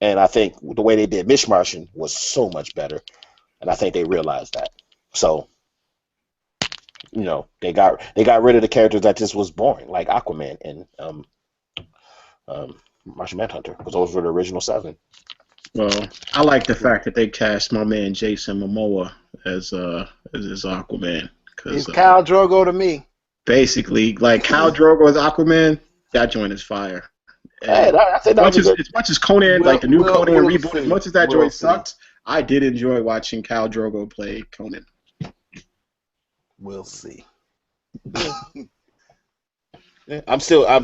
And I think the way they did Miss Martian was so much better. And I think they realized that. So, they got rid of the characters that just was boring, like Aquaman and Martian Manhunter, because those were the original 7. Well, I like the fact that they cast my man Jason Momoa as Aquaman. He's Khal Drogo to me. Basically, like Khal Drogo as Aquaman, that joint is fire. Hey, as much as Conan, like the new Conan reboot, as much as that joint sucked, I did enjoy watching Khal Drogo play Conan. We'll see. I'm still I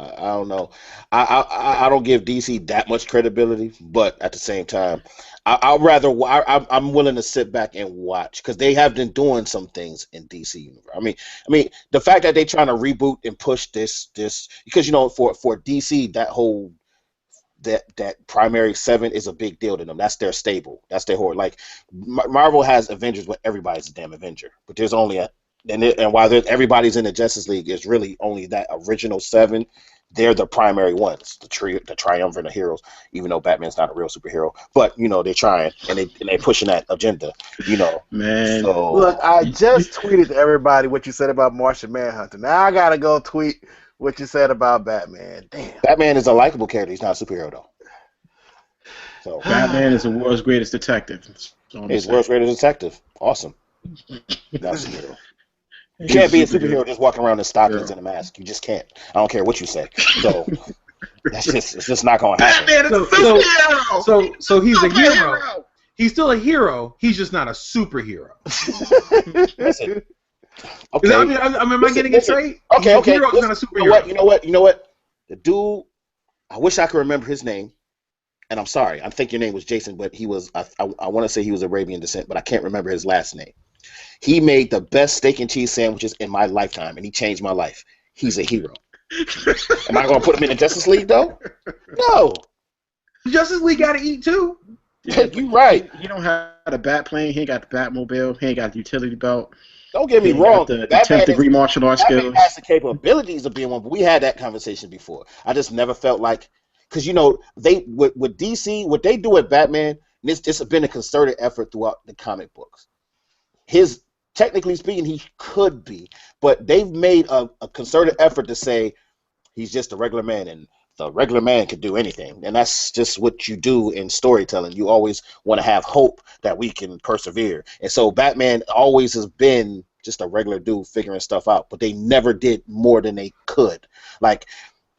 don't know. I don't give DC that much credibility, but at the same time, I'm willing to sit back and watch because they have been doing some things in DC universe. I mean, the fact that they're trying to reboot and push this because for DC that primary 7 is a big deal to them. That's their stable. That's their horde. Like Marvel has Avengers, but everybody's a damn Avenger. But there's only and while everybody's in the Justice League, it's really only that original 7. They're the primary ones, the triumvirate of heroes. Even though Batman's not a real superhero, but they're trying and they're pushing that agenda. Man. So, look, I just tweeted to everybody what you said about Martian Manhunter. Now I gotta go tweet what you said about Batman. Damn. Batman is a likable character. He's not a superhero though. So Batman is the world's greatest detective. He's the world's greatest detective. Awesome. That's a hero. You can't be a superhero just walking around in stockings and a mask. You just can't. I don't care what you say. So it's just not gonna happen. Batman is a superhero. So he's a hero. He's still a hero. He's just not a superhero. Listen. Okay. Am I getting it straight? Okay. Hero's not a superhero. You know what? The dude. I wish I could remember his name. And I'm sorry. I think your name was Jason, but he was. I want to say he was Arabian descent, but I can't remember his last name. He made the best steak and cheese sandwiches in my lifetime, and he changed my life. He's a hero. Am I going to put him in the Justice League, though? No. The Justice League got to eat, too. Yeah, you're right. He don't have a bat plane. He ain't got the Batmobile. He ain't got the utility belt. Don't get me wrong. The 10th degree martial arts skills. Batman has the capabilities of being one, but we had that conversation before. I just never felt like, because they with DC, what they do with Batman, this has been a concerted effort throughout the comic books. Technically speaking, he could be, but they've made a concerted effort to say he's just a regular man, and the regular man could do anything. And that's just what you do in storytelling. You always want to have hope that we can persevere. And so Batman always has been just a regular dude figuring stuff out, but they never did more than they could.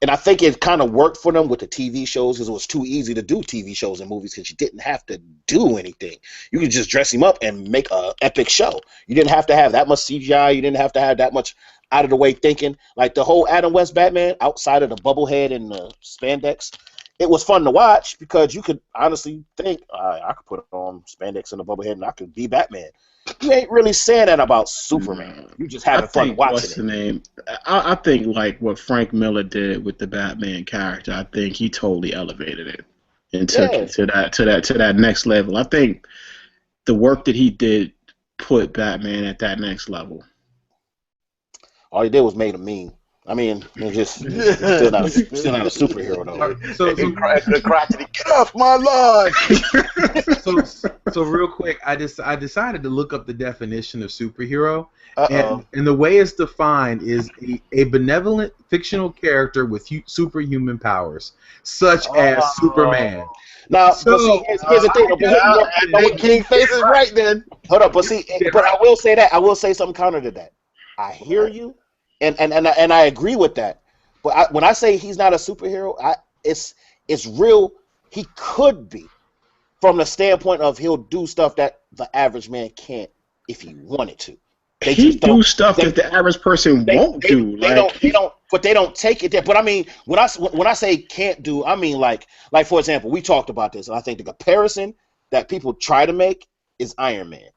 And I think it kind of worked for them with the TV shows because it was too easy to do TV shows and movies because you didn't have to do anything. You could just dress him up and make an epic show. You didn't have to have that much CGI. You didn't have to have that much out of the way thinking. Like the whole Adam West Batman outside of the bubble head and the spandex, it was fun to watch because you could honestly think, I could put on spandex and a bubble head and I could be Batman. You ain't really saying that about Superman. You just having fun watching what's the name? I think like what Frank Miller did with the Batman character. I think he totally elevated it and took it to that next level. I think the work that he did put Batman at that next level. All he did was made him mean. I mean, he's still not a superhero though. So crotchety, get off my lawn. So real quick, I decided to look up the definition of superhero, and the way it's defined is a benevolent fictional character with superhuman powers, such as Superman. Now, here's the thing. King Face is right then. Hold up, but I will say that. I will say something counter to that. I hear you. And I agree with that, but when I say he's not a superhero, it's real. He could be, from the standpoint of he'll do stuff that the average man can't if he wanted to. He do stuff that the average person won't do. But they don't take it there. But I mean, when I say can't do, I mean like for example, we talked about this, and I think the comparison that people try to make is Iron Man,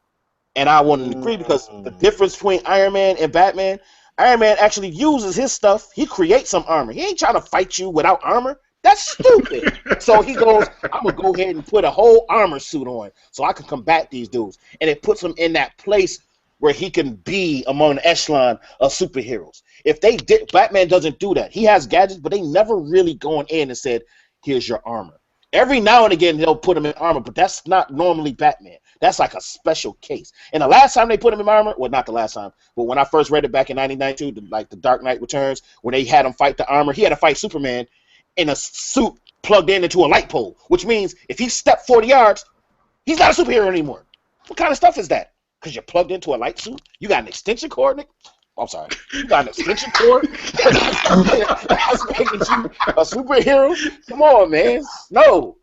and I wouldn't agree because the difference between Iron Man and Batman. Iron Man actually uses his stuff. He creates some armor. He ain't trying to fight you without armor. That's stupid. So he goes, I'm going to go ahead and put a whole armor suit on so I can combat these dudes. And it puts him in that place where he can be among the echelon of superheroes. If they did, Batman doesn't do that. He has gadgets, but they never really gone in and said, here's your armor. Every now and again, they'll put him in armor, but that's not normally Batman. That's like a special case. And the last time they put him in armor, well, not the last time, but when I first read it back in 1992, like the Dark Knight Returns, when they had him fight the armor, he had to fight Superman in a suit plugged into a light pole, which means if he stepped 40 yards, he's not a superhero anymore. What kind of stuff is that? Because you're plugged into a light suit? You got an extension cord, Nick? I'm sorry. You got an extension cord? That's making you a superhero? Come on, man. No.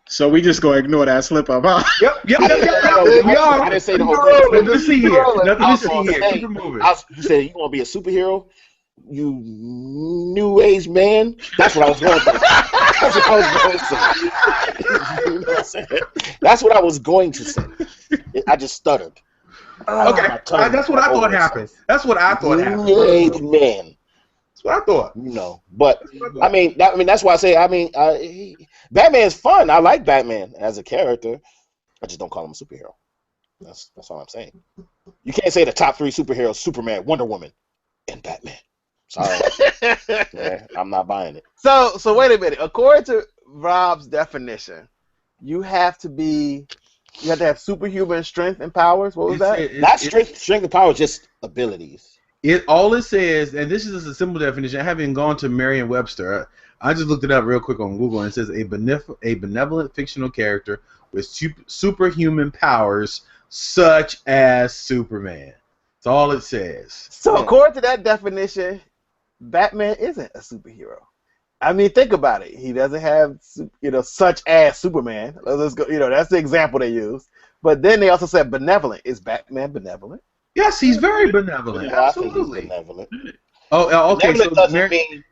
So we just gonna ignore that slip up, huh? Yep. I didn't say the whole thing. Nothing to see here. Keep it moving. You said you want to be a superhero? You new age man? That's what I was going to say. That's what I was going to say. You know what I'm saying? That's what I was going to say. I just stuttered. Okay, that's what I thought happened. That's what I thought happened. New age man. That's what I thought. But I mean, that's why I say. Batman's fun. I like Batman as a character. I just don't call him a superhero. That's all I'm saying. You can't say the top 3 superheroes: Superman, Wonder Woman, and Batman. Sorry, I'm not buying it. So wait a minute. According to Rob's definition, you have to have superhuman strength and powers. What was that? Not strength and power, just abilities. All it says, and this is just a simple definition. I haven't gone to Merriam-Webster. I just looked it up real quick on Google, and it says a benevolent fictional character with superhuman powers such as Superman. That's all it says. So according to that definition, Batman isn't a superhero. I mean, think about it. He doesn't have, such as Superman. Let's go. That's the example they use. But then they also said benevolent. Is Batman benevolent? Yes, he's very benevolent. Yeah, Absolutely. Benevolent. Oh, okay. Benevolent doesn't mean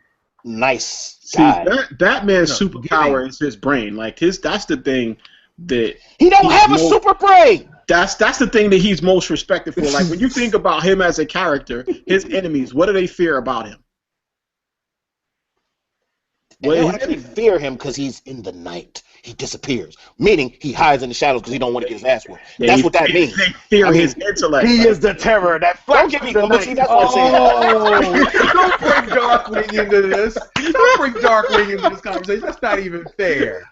nice guy. See, Batman's superpower is his brain. Like that's the thing that he don't have a super brain. That's the thing that he's most respected for. Like when you think about him as a character, his enemies, what do they fear about him? They don't actually fear him because he's in the night. He disappears, meaning he hides in the shadows because he don't want to get his ass whooped. That's what that means. They fear his intellect. He is the terror that don't get me. That's what I'm saying. Don't bring Darkwing into this. Don't bring Darkwing into this conversation. That's not even fair.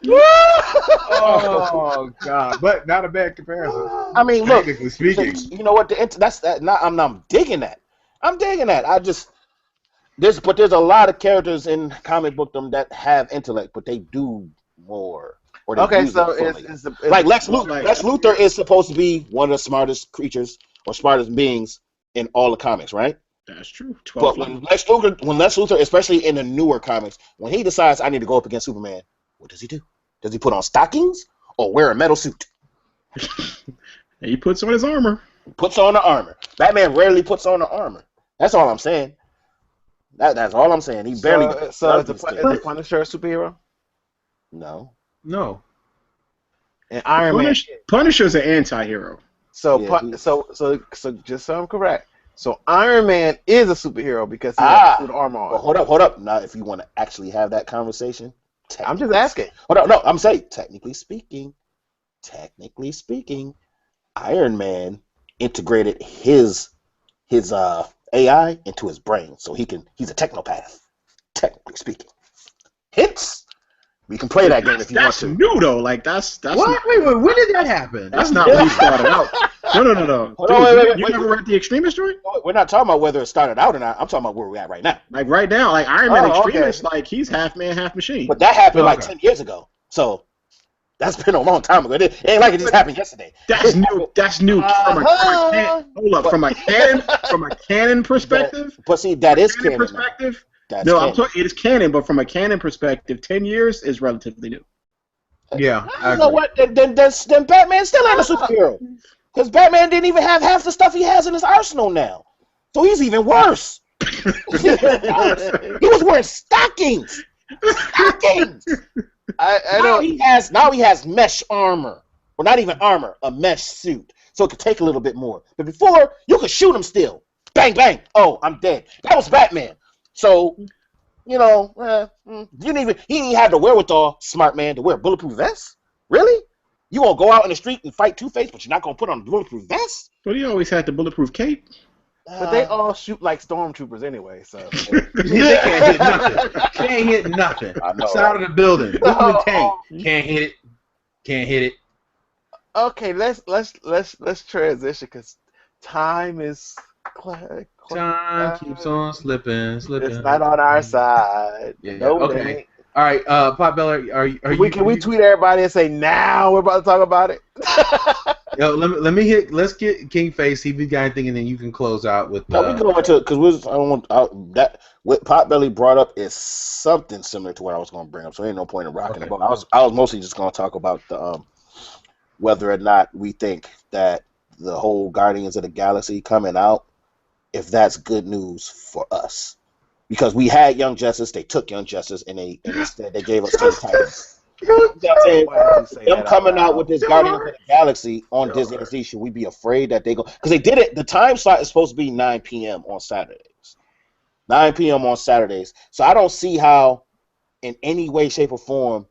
Oh God! But not a bad comparison. I mean, look. Technically speaking, you know what? I'm digging that. I'm digging that. There's a lot of characters in comic bookdom that have intellect, but they do more. Okay, so it's like Lex Luthor. Lex Luthor is supposed to be one of the smartest creatures or smartest beings in all the comics, right? That's true. But when Lex Luthor, especially in the newer comics, when he decides I need to go up against Superman, what does he do? Does he put on stockings or wear a metal suit? He puts on his armor. Puts on the armor. Batman rarely puts on the armor. That's all I'm saying. That's all I'm saying. He barely. So is the Punisher a superhero? No. And Iron Man. Punisher's an anti-hero. So just so I'm correct. So Iron Man is a superhero because he has the armor on. Well, hold up. Now, if you want to actually have that conversation, I'm just asking. Hold up. No, I'm saying technically speaking, Iron Man integrated his AI into his brain, so he's a technopath. Technically speaking, hence. We can play that game if you want to. That's new though. Like that's. What? Wait, when did that happen? That's not when he started out. No. Dude, you never read the Extremist story? We're not talking about whether it started out or not. I'm talking about where we're at right now. Like right now, like Iron Man Extremist, like he's half man, half machine. But that happened like 10 years ago. So that's been a long time ago. It ain't like it just happened yesterday. That's new. That's new. From a canon perspective. But see, that is canon perspective. I'm talking. It is canon, but from a canon perspective, 10 years is relatively new. Yeah, you know what? Then Batman still ain't a superhero because Batman didn't even have half the stuff he has in his arsenal now, so he's even worse. He was wearing stockings. Now he has mesh armor, or not even armor, a mesh suit, so it could take a little bit more. But before, you could shoot him still. Bang bang. Oh, I'm dead. That was Batman. So, he didn't have the wherewithal, smart man, to wear a bulletproof vest? Really? You gonna go out in the street and fight Two-Face, but you're not gonna put on a bulletproof vest? But he always had the bulletproof cape. But they all shoot like stormtroopers anyway, so. They can't hit nothing. Can't hit nothing. Side of the building. Moving tank. Can't hit it. Okay, let's transition because time is. Time keeps on slipping. It's not on our side. Yeah. No, okay. All right, Potbelly, Can we tweet everybody and say now we're about to talk about it? Yo, let's get King Face, see if he got anything, and then you can close out with. No, we go into because what Potbelly brought up is something similar to what I was going to bring up, so ain't no point in rocking it. But I was mostly just going to talk about the whether or not we think that the whole Guardians of the Galaxy coming out, if that's good news for us. Because we had Young Justice, they took Young Justice, and instead they gave us Teen Titans. Them coming out with this Guardians of the Galaxy on Disney XD, should we be afraid that they go? Because they did it, the time slot is supposed to be 9 p.m. on Saturdays. 9 p.m. on Saturdays. So I don't see how, in any way, shape, or form,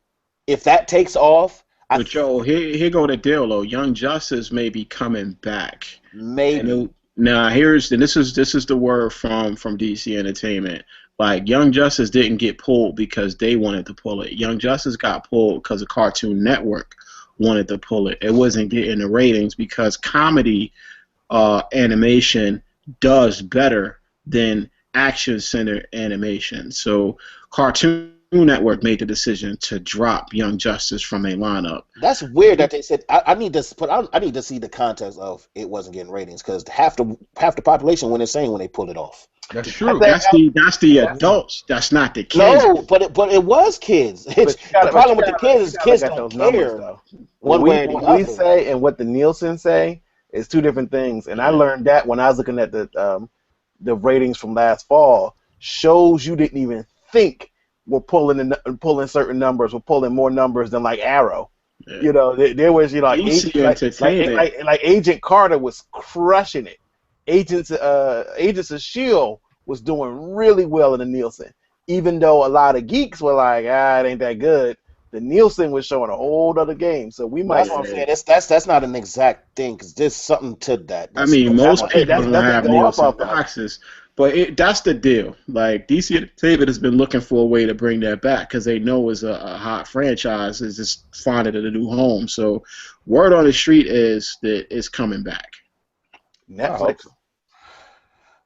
if that takes off. But here go the deal though. Young Justice may be coming back. Maybe. This is the word from DC Entertainment. Like Young Justice didn't get pulled because they wanted to pull it. Young Justice got pulled because the Cartoon Network wanted to pull it. It wasn't getting the ratings because comedy animation does better than action-centered animation. So Cartoon Cartoon Network made the decision to drop Young Justice from their lineup. That's weird that they said. I need to see the context of it wasn't getting ratings because half the population went insane when they pulled it off. That's true. That's the adults. That's not the kids. No, but it was kids. The problem with the kids is kids don't care one way or the other. What we say and what the Nielsen say is two different things. And I learned that when I was looking at the ratings from last fall. Shows you didn't even think were pulling certain numbers, were pulling more numbers than like Arrow. Yeah. You know, there was like Agent Carter was crushing it. Agents of Shield was doing really well in the Nielsen, even though a lot of geeks were like, it ain't that good. The Nielsen was showing a whole other game, so we might. That's what I'm saying. That's not an exact thing because there's something to that. I mean, most people don't have Nielsen boxes, but that's the deal. Like DC Entertainment has been looking for a way to bring that back because they know it's a hot franchise. Is just finding it a new home. So, word on the street is that it's coming back. Netflix.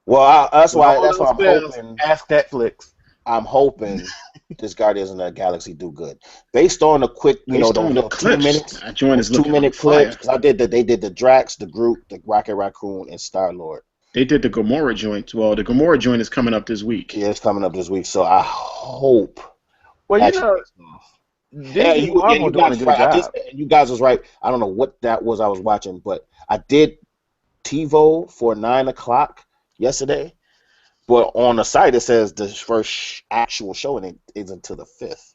Well, that's why I'm hoping. Ask Netflix. I'm hoping this Guardians of the Galaxy do good. Based on the quick, the 2 minutes, 2-minute clips. Because they did the Drax, the Groot, the Rocket Raccoon, and Star-Lord. They did the Gamora joint. Well, the Gamora joint is coming up this week. Yeah, it's coming up this week. So I hope. Well, you guys was right. I don't know what that was I was watching, but I did TiVo for 9 o'clock yesterday. But on the site it says the first actual showing is until the 5th.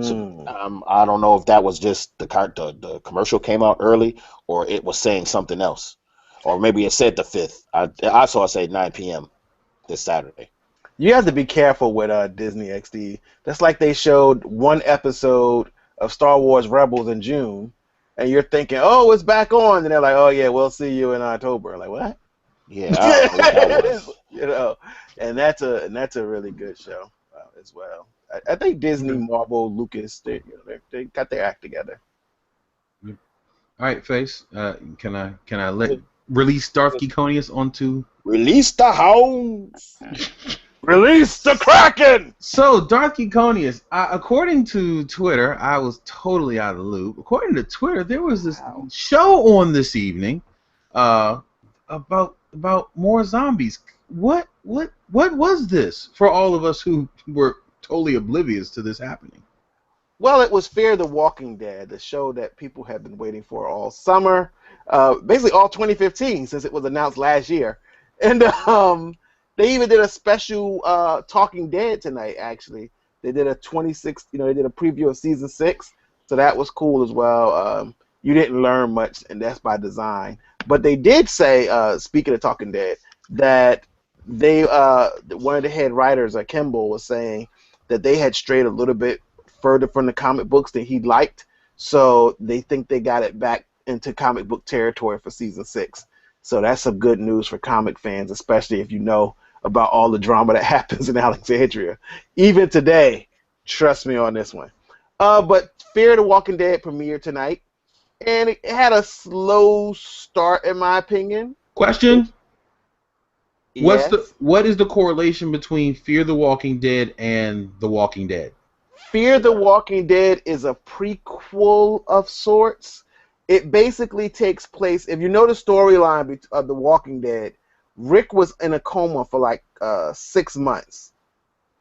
So I don't know if that was just the commercial came out early or it was saying something else. Or maybe it said the 5th. I saw it say 9 p.m. this Saturday. You have to be careful with Disney XD. That's like they showed one episode of Star Wars Rebels in June, and you're thinking, oh, it's back on. And they're like, oh, yeah, we'll see you in October. Like, what? Yeah, that and that's a really good show as well. I think Disney, Marvel, Lucas, they got their act together. All right, Face. Can I release Darth Geekonius onto? Release the hounds. Release the Kraken. So Darth Geekonius, according to Twitter, I was totally out of the loop. According to Twitter, there was this show on this evening, about more zombies. What was this for all of us who were totally oblivious to this happening? Well, it was Fear the Walking Dead, the show that people have been waiting for all summer, basically all 2015 since it was announced last year. And they even did a special Talking Dead tonight, actually. They did a 26, they did a preview of season 6, so that was cool as well. You didn't learn much, and that's by design. But they did say, speaking of Talking Dead, that they one of the head writers, Kimball, was saying that they had strayed a little bit further from the comic books than he liked, so they think they got it back into comic book territory for season 6. So that's some good news for comic fans, especially if you know about all the drama that happens in Alexandria. Even today, trust me on this one. But Fear the Walking Dead premiered tonight, and it had a slow start, in my opinion. Question? Yes. What is the correlation between Fear the Walking Dead and The Walking Dead? Fear the Walking Dead is a prequel of sorts. It basically takes place, if you know the storyline of The Walking Dead, Rick was in a coma for like 6 months.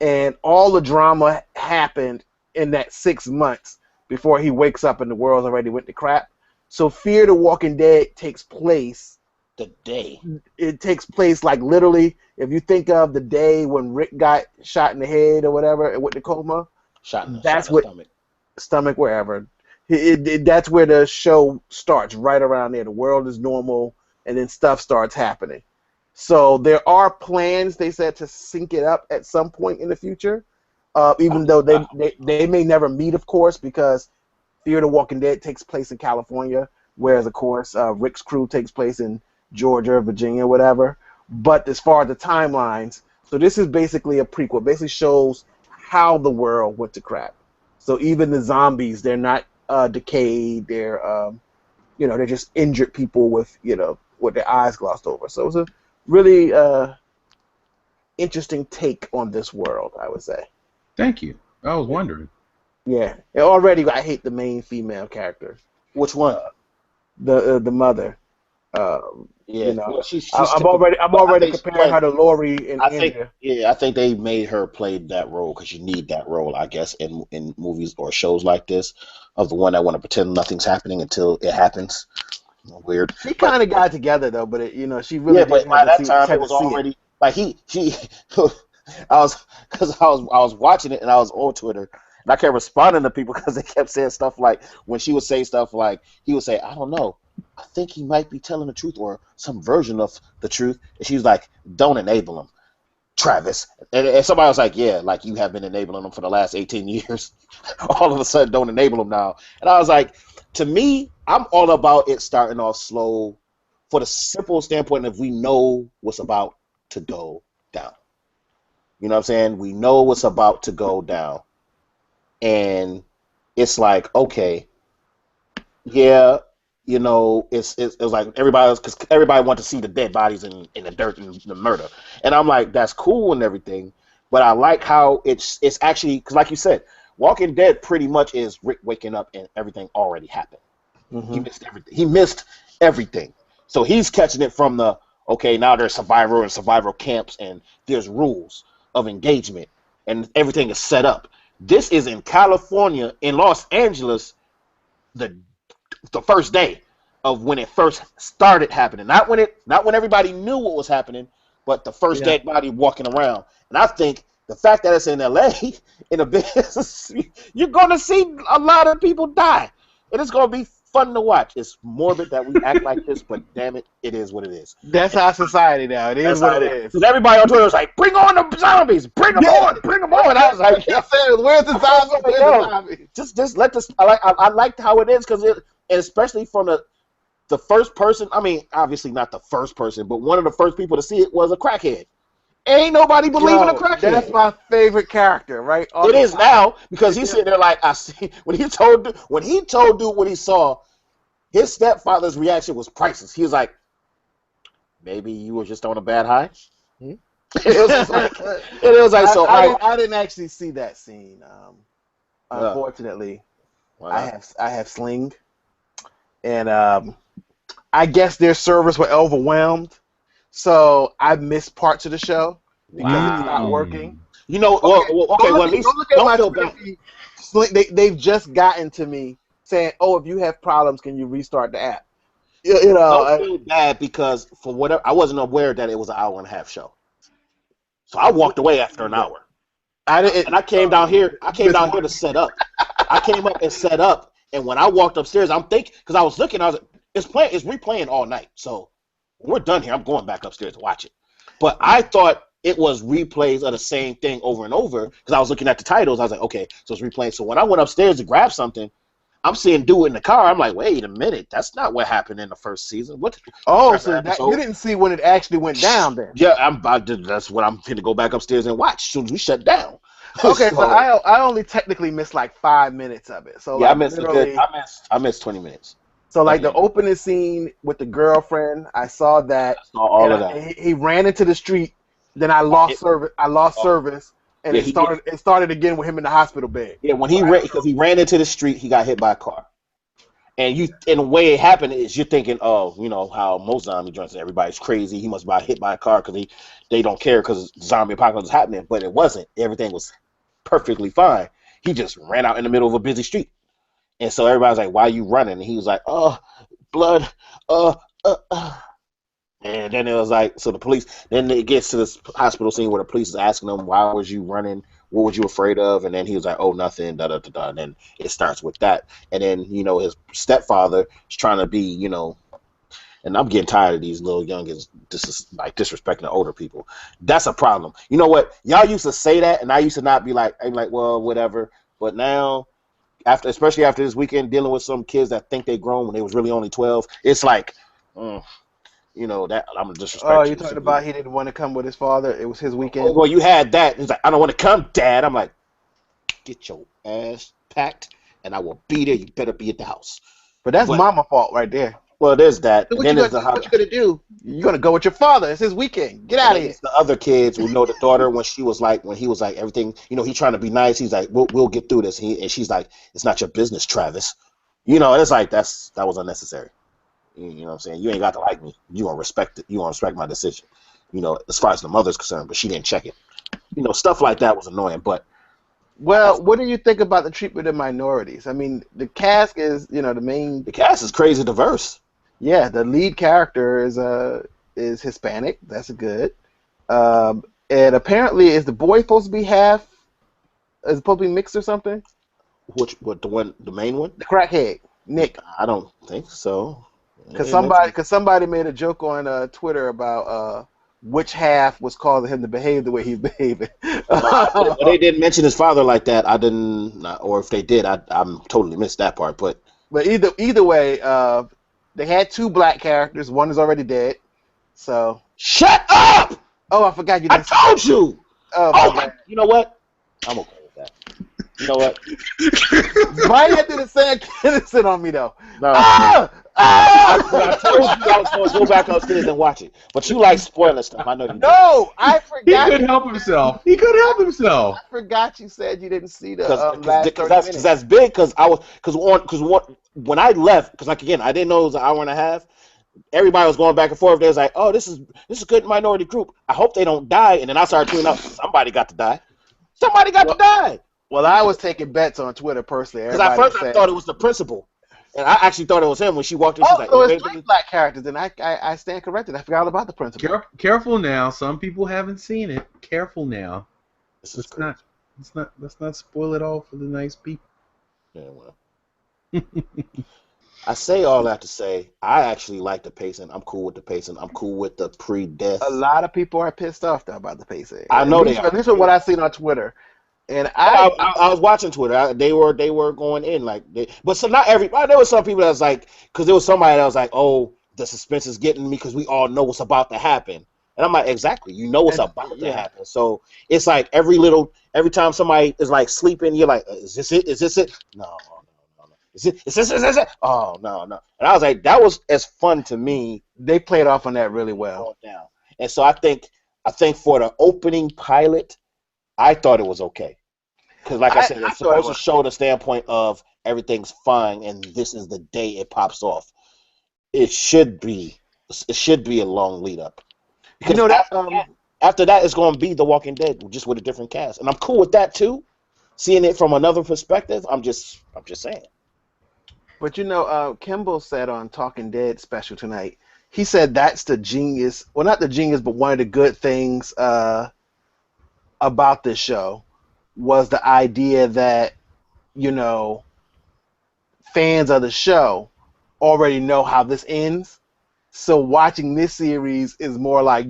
And all the drama happened in that 6 months before he wakes up and the world's already went to crap. So Fear the Walking Dead takes place the day. It takes place like literally, if you think of the day when Rick got shot in the head or whatever and went to coma, stomach, wherever. That's where the show starts, right around there. The world is normal, and then stuff starts happening. So there are plans, they said, to sync it up at some point in the future, even though they may never meet, of course, because Fear the Walking Dead takes place in California, whereas, of course, Rick's crew takes place in Georgia, Virginia, whatever. But as far as the timelines, so this is basically a prequel. It basically shows how the world went to crap. So even the zombies, they're not decayed. They're they're just injured people with their eyes glossed over. So it was a really interesting take on this world, I would say. Thank you. I was wondering. Yeah. And already, I hate the main female character. Which one? The mother. Yeah, You know, well, she's I'm typical. But I already think she comparing played. her to Lori and I think, Andrea. yeah, I think they made her play that role because you need that role, I guess, in movies or shows like this, of the one that want to pretend nothing's happening until it happens. Weird, She but kind of got it together though, but she really yeah, but didn't by that time have it to was see it. already like he. I was because I was watching it and I was on Twitter and I kept responding to people because they kept saying stuff like when she would say stuff like he would say, I don't know, I think he might be telling the truth or some version of the truth, and she was like, don't enable him, Travis. And somebody was like, yeah, like you have been enabling him for the last 18 years. All of a sudden, don't enable him now. And I was like, to me, I'm all about it starting off slow for the simple standpoint of we know what's about to go down. You know what I'm saying? We know what's about to go down. And it's like, okay, yeah, it was like because everybody wanted to see the dead bodies in the dirt and the murder. And I'm like, that's cool and everything, but I like how it's actually, because like you said, Walking Dead pretty much is Rick waking up and everything already happened. He Mm-hmm. missed everything. He missed everything. So he's catching it from the, okay, now there's survival and survival camps and there's rules of engagement and everything is set up. This is in California, in Los Angeles, the first day of when it first started happening. Not when everybody knew what was happening, but the first dead body walking around. And I think the fact that it's in LA in a business, you're gonna see a lot of people die. And it's gonna be fun to watch. It's morbid that we act like this, but damn it, it is what it is. That's our society now. It is That's what how it it is. is. Because everybody on Twitter was like, "Bring on the zombies! Bring them on! Bring them on!" And I was like, "Yeah, where's the zombies? Where's the zombies?" Just let this. I liked how it is because and especially from the first person. I mean, obviously not the first person, but one of the first people to see it was a crackhead. Ain't nobody believing a crackhead. That's my favorite character, right? It is now because he's sitting there like, I see. When he told dude what he saw, his stepfather's reaction was priceless. He was like, "Maybe you were just on a bad high." It was like so. I didn't actually see that scene. Unfortunately, I have Sling, and I guess their servers were overwhelmed, so I missed parts of the show because it's not working. You know, well, at least don't feel bad. They've just gotten to me saying, "Oh, if you have problems, can you restart the app?" Don't feel bad because for whatever, I wasn't aware that it was an hour and a half show, so I walked away after an hour. I came down here. I came down here to set up. I came up and set up, and when I walked upstairs, I'm thinking because I was looking. I was like, it's replaying all night. So when we're done here, I'm going back upstairs to watch it. But I thought it was replays of the same thing over and over because I was looking at the titles. I was like, okay, so it's replaying. So when I went upstairs to grab something, I'm seeing do it in the car. I'm like, wait a minute, that's not what happened in the first season. What? Oh, so you didn't see when it actually went down then? Yeah, that's what I'm going to go back upstairs and watch as soon as we shut down. Okay, so I only technically missed like 5 minutes of it. So yeah, like, I missed 20 minutes. So like the opening scene with the girlfriend, I saw that. I saw all of that. He ran into the street. Then I lost service, and it started again with him in the hospital bed. Yeah, when he ran into the street, he got hit by a car. And in the way it happened is you're thinking, oh, you know how most zombie joints, everybody's crazy. He must be hit by a car because they don't care because zombie apocalypse is happening. But it wasn't. Everything was perfectly fine. He just ran out in the middle of a busy street. And so everybody's like, why are you running? And he was like, oh, blood, And then it was like, so the police, then it gets to this hospital scene where the police is asking him, why was you running? What was you afraid of? And then he was like, oh, nothing, da-da-da-da. And then it starts with that. And then, his stepfather is trying to be, and I'm getting tired of these little youngins disrespecting the older people. That's a problem. You know what? Y'all used to say that, and I used to not be like, I'm like, well, whatever. But now, especially after this weekend, dealing with some kids that think they grown when they was really only 12, it's like, that I'm a disrespect. Oh, you're talking about he didn't want to come with his father? It was his weekend? Well, you had that. He's like, I don't want to come, Dad. I'm like, get your ass packed, and I will be there. You better be at the house. But that's mama's fault right there. Well, there's that. So And then there's what you gonna do? You're gonna go with your father. It's his weekend. Get out of here. The other kids who know the daughter when he was like everything, he trying to be nice. He's like, we'll get through this. And she's like, it's not your business, Travis. And it's like that was unnecessary. You know what I'm saying? You ain't got to like me. You gonna respect it. You gonna respect my decision. As far as the mother's concerned, but she didn't check it. Stuff like that was annoying. But what do you think about the treatment of minorities? I mean, the cast is the main. The cast is crazy diverse. Yeah, the lead character is Hispanic. That's good. And apparently, is the boy supposed to be half? Is it supposed to be mixed or something? The main one? The crackhead, Nick. I don't think so. Because somebody made a joke on Twitter about which half was causing him to behave the way he's behaving. Well, they didn't mention his father like that. I didn't, or if they did, I'm totally missed that part. But either way, they had 2 black characters. One is already dead. So shut up! Oh, I forgot you. I told you. Oh my. You know what? I'm okay with that. You know what? Why you did the same innocent on me though? No. I told you I was going to go back upstairs and watch it, but you like spoiling stuff. I know you. No, I forgot. He couldn't help himself. I forgot you said you didn't see the last 30 minutes. That's big. Because when I left, because again I didn't know it was an hour and a half. Everybody was going back and forth. They was like, "Oh, this is a good minority group. I hope they don't die." And then I started tweeting out, "Somebody got to die. Somebody got to die." Well, I was taking bets on Twitter personally. Because at first I thought it was the principal. And I actually thought it was him when she walked in. She's like, it's 3 black characters, and I stand corrected. I forgot all about the principal. Careful now. Some people haven't seen it. Careful now. Let's not spoil it all for the nice people. Yeah, well. I say all that to say I actually like the pacing. I'm cool with the pacing. I'm cool with the pre-death. A lot of people are pissed off though about the pacing. I know they are. This is what I've seen on Twitter. And I was watching Twitter. They were going in but so not everybody. There was some people that was like, because there was somebody that was like, "Oh, the suspense is getting me because we all know what's about to happen." And I'm like, exactly. You know what's about to happen. So it's like every time somebody is like sleeping, you're like, "Is this it? Is this it?" No. Is it? Oh no. And I was like, that was as fun to me. They played off on that really well. And so I think for the opening pilot, I thought it was okay. Because like I said, it's supposed to show the standpoint of everything's fine and this is the day it pops off. It should be a long lead up. Because after that it's going to be The Walking Dead, just with a different cast. And I'm cool with that too. Seeing it from another perspective, I'm just saying. But Kimball said on Talking Dead special tonight, he said that's the genius, well, not the genius, but one of the good things about this show was the idea that, fans of the show already know how this ends. So watching this series is more like,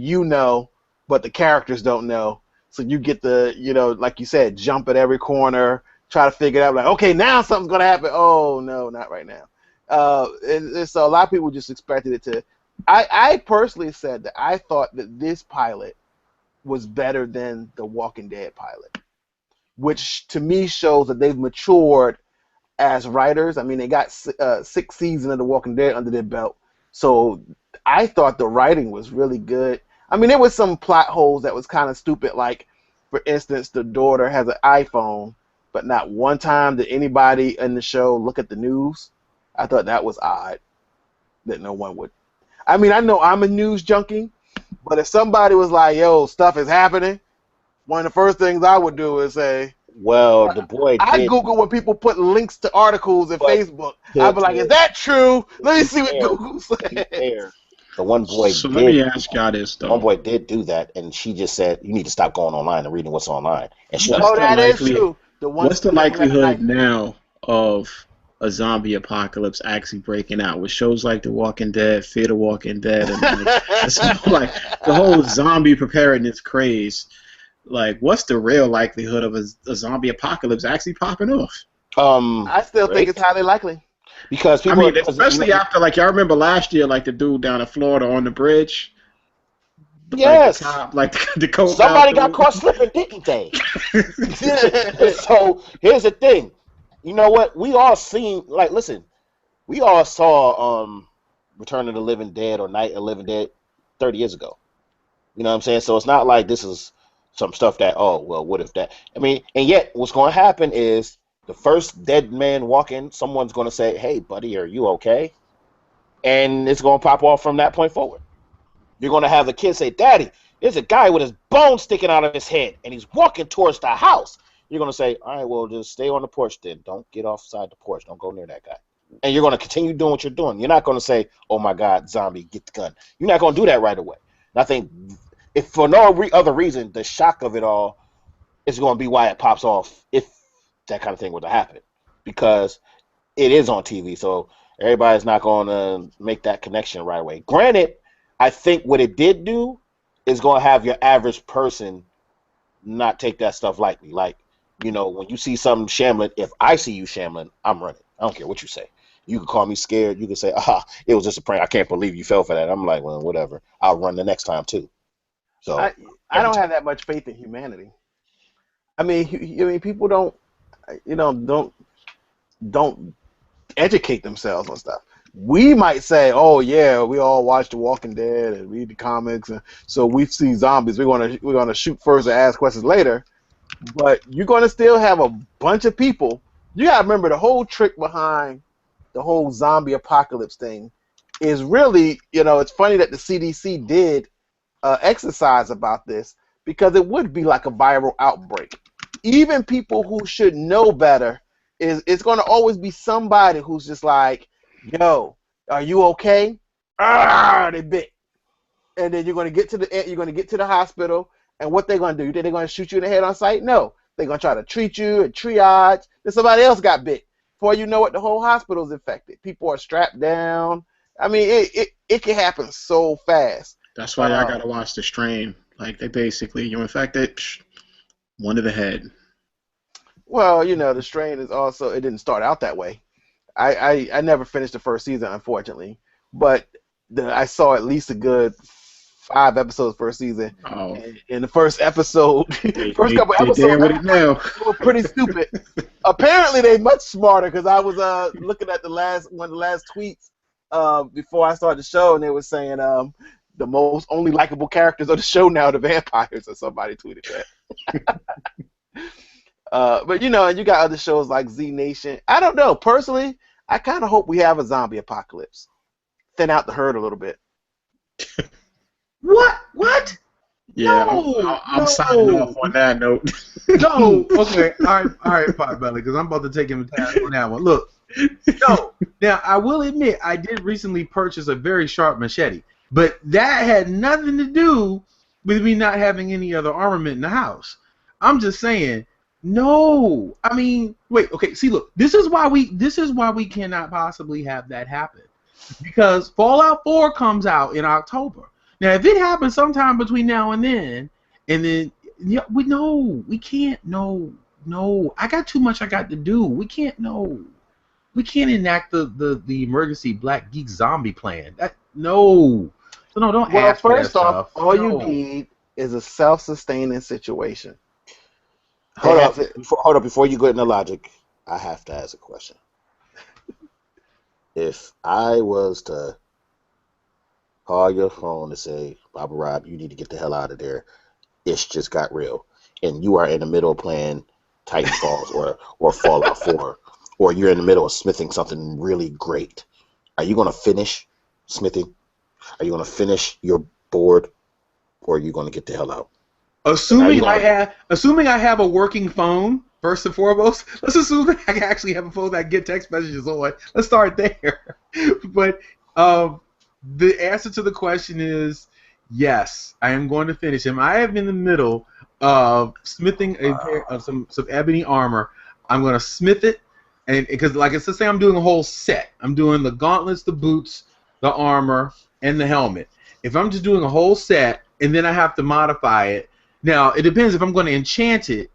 but the characters don't know. So you get the, like you said, jump at every corner, try to figure it out, like, okay, now something's going to happen. Oh, no, not right now. And so a lot of people just expected it to. I personally said that I thought that this pilot was better than the Walking Dead pilot, which to me shows that they've matured as writers. I mean, they got 6 seasons of The Walking Dead under their belt. So I thought the writing was really good. I mean, there was some plot holes that was kind of stupid, like, for instance, the daughter has an iPhone, but not one time did anybody in the show look at the news. I thought that was odd, that no one would. I mean, I know I'm a news junkie, but if somebody was like, yo, stuff is happening, one of the first things I would do is say, well, the boy I Google when people put links to articles in Facebook. I'd be like, is that true? Let me see what Google says. The one boy let me ask y'all this, though. One boy did do that, and she just said, you need to stop going online and reading what's online. And she that is true. What's the likelihood now of a zombie apocalypse actually breaking out with shows like The Walking Dead, Fear the Walking Dead, and like the whole zombie preparedness craze? Like, what's the real likelihood of a zombie apocalypse actually popping off? I still think it's highly likely. Because people, especially after, like, y'all remember last year, like the dude down in Florida on the bridge. Yes. Like the co-pilot. Somebody got caught slipping, didn't they? So here's the thing. You know what? We all seen, like, listen, we all saw Return of the Living Dead or Night of the Living Dead 30 years ago. You know what I'm saying? So it's not like this is some stuff that, oh, well, what if that? I mean, and yet what's going to happen is the first dead man walking, someone's going to say, hey, buddy, are you okay? And it's going to pop off from that point forward. You're going to have the kid say, Daddy, there's a guy with his bone sticking out of his head, and he's walking towards the house. You're going to say, all right, well, just stay on the porch then. Don't get offside the porch. Don't go near that guy. And you're going to continue doing what you're doing. You're not going to say, oh, my God, zombie, get the gun. You're not going to do that right away. And I think if for no other reason, the shock of it all is going to be why it pops off if that kind of thing were to happen. Because it is on TV, so everybody's not going to make that connection right away. Granted, I think what it did do is going to have your average person not take that stuff lightly. Like, you know, when you see something shambling, if I see you shambling, I'm running. I don't care what you say. You can call me scared. You can say, it was just a prank. I can't believe you fell for that. I'm like, well, whatever. I'll run the next time, too. So I don't have that much faith in humanity. I mean, people don't educate themselves on stuff. We might say, oh yeah, we all watch The Walking Dead and read the comics, and so we see zombies. We're gonna shoot first and ask questions later. But you're gonna still have a bunch of people. You gotta remember the whole trick behind the whole zombie apocalypse thing is really, it's funny that the CDC did exercise about this, because it would be like a viral outbreak. Even people who should know better, it's going to always be somebody who's just like, yo, are you okay? They bit. And then you're going to get to the hospital, and what they're going to do? You think they're going to shoot you in the head on sight? No. They're going to try to treat you and triage. Then somebody else got bit. Before you know it, the whole hospital's infected. People are strapped down. I mean, it can happen so fast. That's why I gotta watch The Strain. Like, they basically, you're infected, one to the head. Well, The Strain is also, it didn't start out that way. I never finished the first season, unfortunately, but I saw at least a good 5 episodes first season. Oh. In the first episode, couple episodes, were pretty stupid. Apparently, they're much smarter, because I was looking at one of the last tweets before I started the show, and they were saying the most only likable characters of the show now are the vampires, or somebody tweeted that. But and you got other shows like Z Nation. I don't know. Personally, I kind of hope we have a zombie apocalypse. Thin out the herd a little bit. What? Yeah, no, I'm signing off on that note. No. Okay. All right, Potbelly, because I'm about to take him to task on that one. Look. No. Now, I will admit, I did recently purchase a very sharp machete, but that had nothing to do with me not having any other armament in the house. I'm just saying, no. I mean, wait. Okay. See, look. This is why we cannot possibly have that happen, because Fallout 4 comes out in October. Now, if it happens sometime between now and then we can't. No. I got too much I got to do. We can't. No. We can't enact the emergency Black Geek zombie plan. No. So no, don't ask for that stuff. Well, first off, all you need is a self-sustaining situation. Hold up. Before you go into logic, I have to ask a question. If I was to call your phone and say, Baba Rob, you need to get the hell out of there, it's just got real, and you are in the middle of playing Titanfalls or Fallout 4, or you're in the middle of smithing something really great, are you going to finish smithing? Are you going to finish your board, or are you going to get the hell out? Assuming I have a working phone, first and foremost, let's assume that I actually have a phone that I get text messages on. Let's start there. But the answer to the question is yes, I am going to finish him. I am in the middle of smithing a pair of some ebony armor. I'm going to smith it, and because like it's to say I'm doing a whole set. I'm doing the gauntlets, the boots, the armor, and the helmet. If I'm just doing a whole set and then I have to modify it, now it depends if I'm going to enchant it.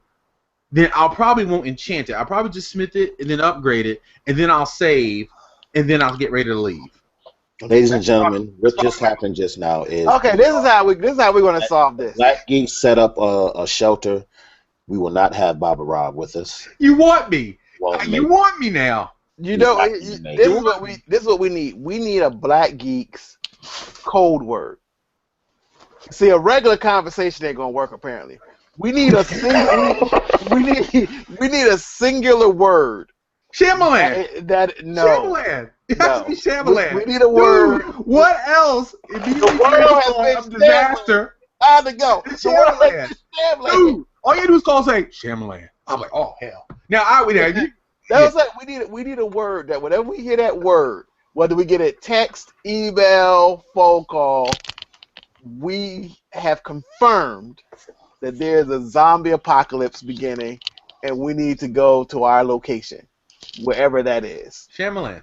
Then I'll probably won't enchant it. I'll probably just smith it and then upgrade it, and then I'll save, and then I'll get ready to leave. Ladies and gentlemen, what just happened just now is this is how we're going to solve this. Black Geeks set up a shelter. We will not have Baba Rob with us. You want me? You want me now? You know, this is what we need. We need a Black Geeks code word. See, a regular conversation ain't gonna work. Apparently, we need a we need a singular word. Shyamalan. Shyamalan. It has to be Shyamalan. We need a word. Dude, what else? The world has been disaster. How'd it go? Shyamalan. Dude, all you do is call say Shyamalan. I'm like, oh hell. Now we need a word that whenever we hear that word, whether we get it text, email, phone call, we have confirmed that there's a zombie apocalypse beginning, and we need to go to our location, wherever that is. Shyamalan.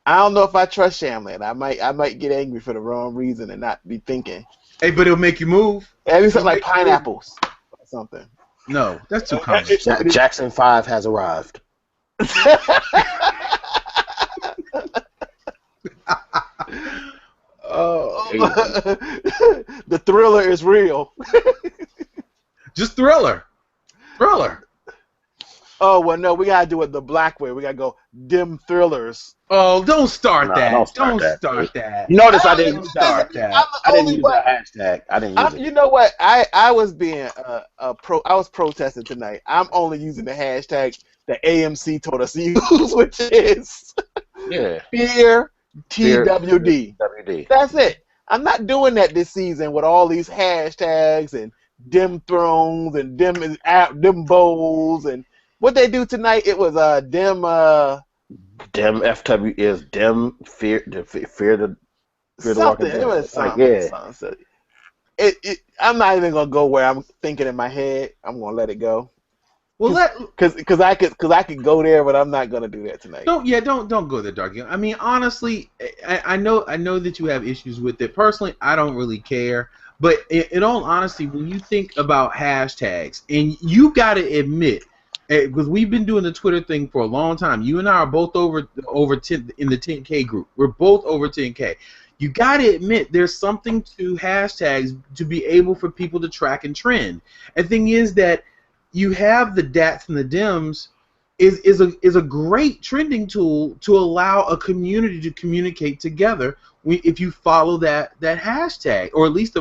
I don't know if I trust Shyamalan. I might get angry for the wrong reason and not be thinking. Hey, but it'll make you move. Maybe something like pineapples or something. No, that's too common. Jackson 5 has arrived. The thriller is real. Just Thriller. Oh, well, no, we got to do it the black way. We got to go dim thrillers. Oh, don't start that. Don't start that. You notice I didn't start that. I didn't use that hashtag. I didn't use it. You know what? I was being I was protesting tonight. I'm only using the hashtag that AMC told us to use, which is Fear TWD. That's it. I'm not doing that this season with all these hashtags and dim thrones and dim bowls and what they do tonight. It was dim FW is dim fear the something. It was something. I'm not even gonna go where I'm thinking in my head. I'm gonna let it go. Well, because I could go there, but I'm not gonna do that tonight. Don't go there, Darky. I mean, honestly, I know that you have issues with it. Personally, I don't really care. But in all honesty, when you think about hashtags, and you gotta admit, because we've been doing the Twitter thing for a long time. You and I are both over 10 in the 10K group. We're both over 10K. You got to admit there's something to hashtags to be able for people to track and trend. And the thing is that you have the DATs and the DIMs is a great trending tool to allow a community to communicate together if you follow that hashtag, or at least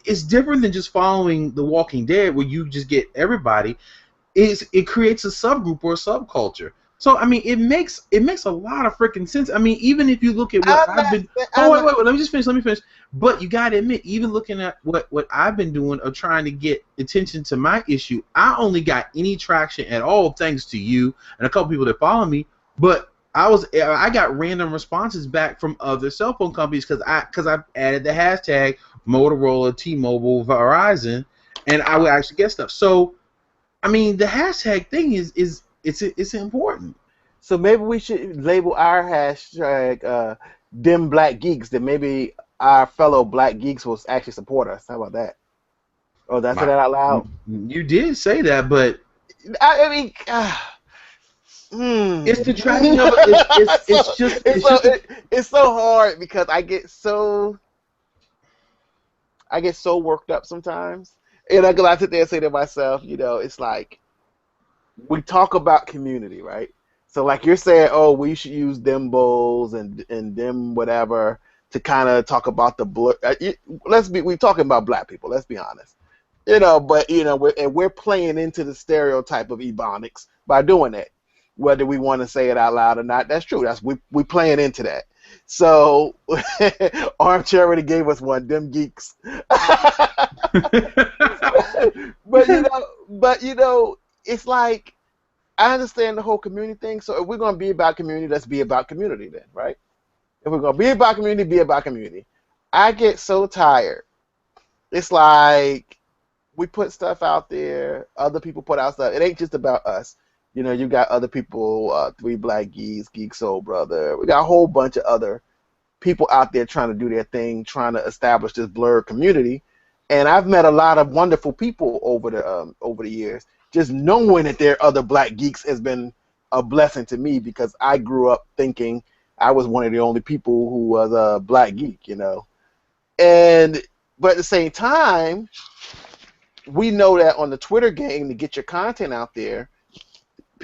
it's different than just following The Walking Dead where you just get everybody. It creates a subgroup or a subculture. So I mean, it makes a lot of freaking sense. I mean, even if you look at what wait, let me finish. But you gotta admit, even looking at what I've been doing of trying to get attention to my issue, I only got any traction at all thanks to you and a couple people that follow me. But I got random responses back from other cell phone companies because I added the hashtag Motorola, T-Mobile, Verizon, and I would actually get stuff. So, I mean, the hashtag thing it's important. So maybe we should label our hashtag Dim Black Geeks. That maybe our fellow Black Geeks will actually support us. How about that? Oh, did I say that out loud? You did say that, but I mean. It's the tracking of it's so hard because I get so worked up sometimes, and I sit there and say to myself, it's like we talk about community, right? So like you're saying, oh, we should use them bowls and them whatever to kind of talk about the blur. We're talking about black people. Let's be honest, but we're playing into the stereotype of ebonics by doing that. Whether we want to say it out loud or not, that's true. We playing into that. So Armchair already gave us one, them geeks. but it's like I understand the whole community thing. So if we're gonna be about community, let's be about community then, right? If we're gonna be about community, be about community. I get so tired. It's like we put stuff out there, other people put out stuff. It ain't just about us. You got other people, 3 Black Geeks, Geek Soul Brother. We got a whole bunch of other people out there trying to do their thing, trying to establish this blurred community. And I've met a lot of wonderful people over the years. Just knowing that there are other Black Geeks has been a blessing to me because I grew up thinking I was one of the only people who was a Black Geek, But at the same time, we know that on the Twitter game, to get your content out there,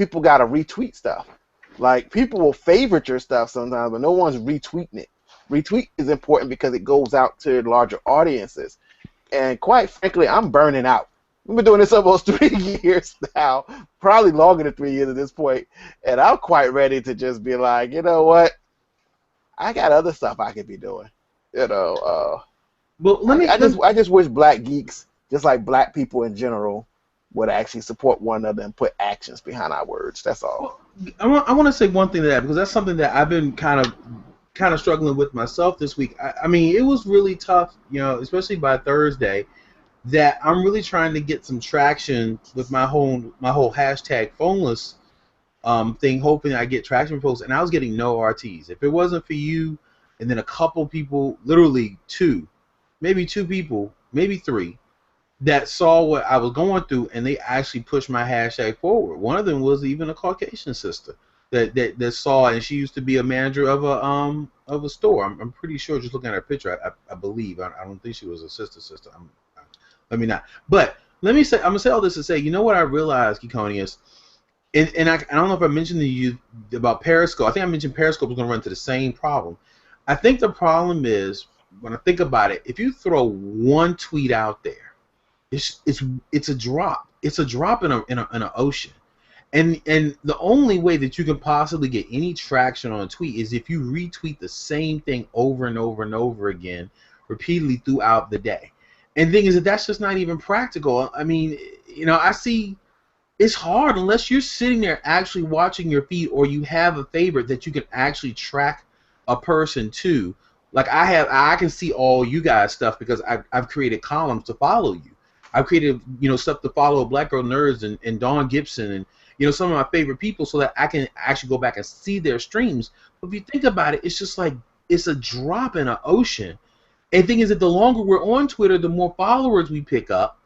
people got to retweet stuff. Like, people will favorite your stuff sometimes, but no one's retweeting it. Retweet is important because it goes out to larger audiences. And quite frankly, I'm burning out. We've been doing this almost 3 years now, probably longer than 3 years at this point, and I'm quite ready to just be like, you know what? I got other stuff I could be doing. You know, Well, I just wish black geeks, just like black people in general, would actually support one another and put actions behind our words. That's all. Well, I want to say one thing to that, because that's something that I've been kind of struggling with myself this week. I mean, it was really tough, especially by Thursday, that I'm really trying to get some traction with my whole hashtag phoneless thing, hoping I get traction from folks, and I was getting no RTs. If it wasn't for you, and then a couple people, literally maybe two people, maybe three, that saw what I was going through, and they actually pushed my hashtag forward. One of them was even a Caucasian sister that saw, and she used to be a manager of a store. I'm pretty sure, just looking at her picture, I believe. I don't think she was a sister. Let me not. But let me say, I'm gonna say all this to say, you know what I realized, Kekonius, and I don't know if I mentioned to you about Periscope. I think I mentioned Periscope was gonna run into the same problem. I think the problem is, when I think about it, if you throw one tweet out there, it's a drop. It's a drop in an ocean. And the only way that you can possibly get any traction on a tweet is if you retweet the same thing over and over and over again, repeatedly throughout the day. And the thing is that's just not even practical. I mean, I see it's hard unless you're sitting there actually watching your feed, or you have a favorite that you can actually track a person to. Like I can see all you guys' stuff because I've created columns to follow you. I've created stuff to follow Black Girl Nerds and Dawn Gibson and some of my favorite people, so that I can actually go back and see their streams. But if you think about it, it's just like it's a drop in an ocean. And the thing is that the longer we're on Twitter, the more followers we pick up,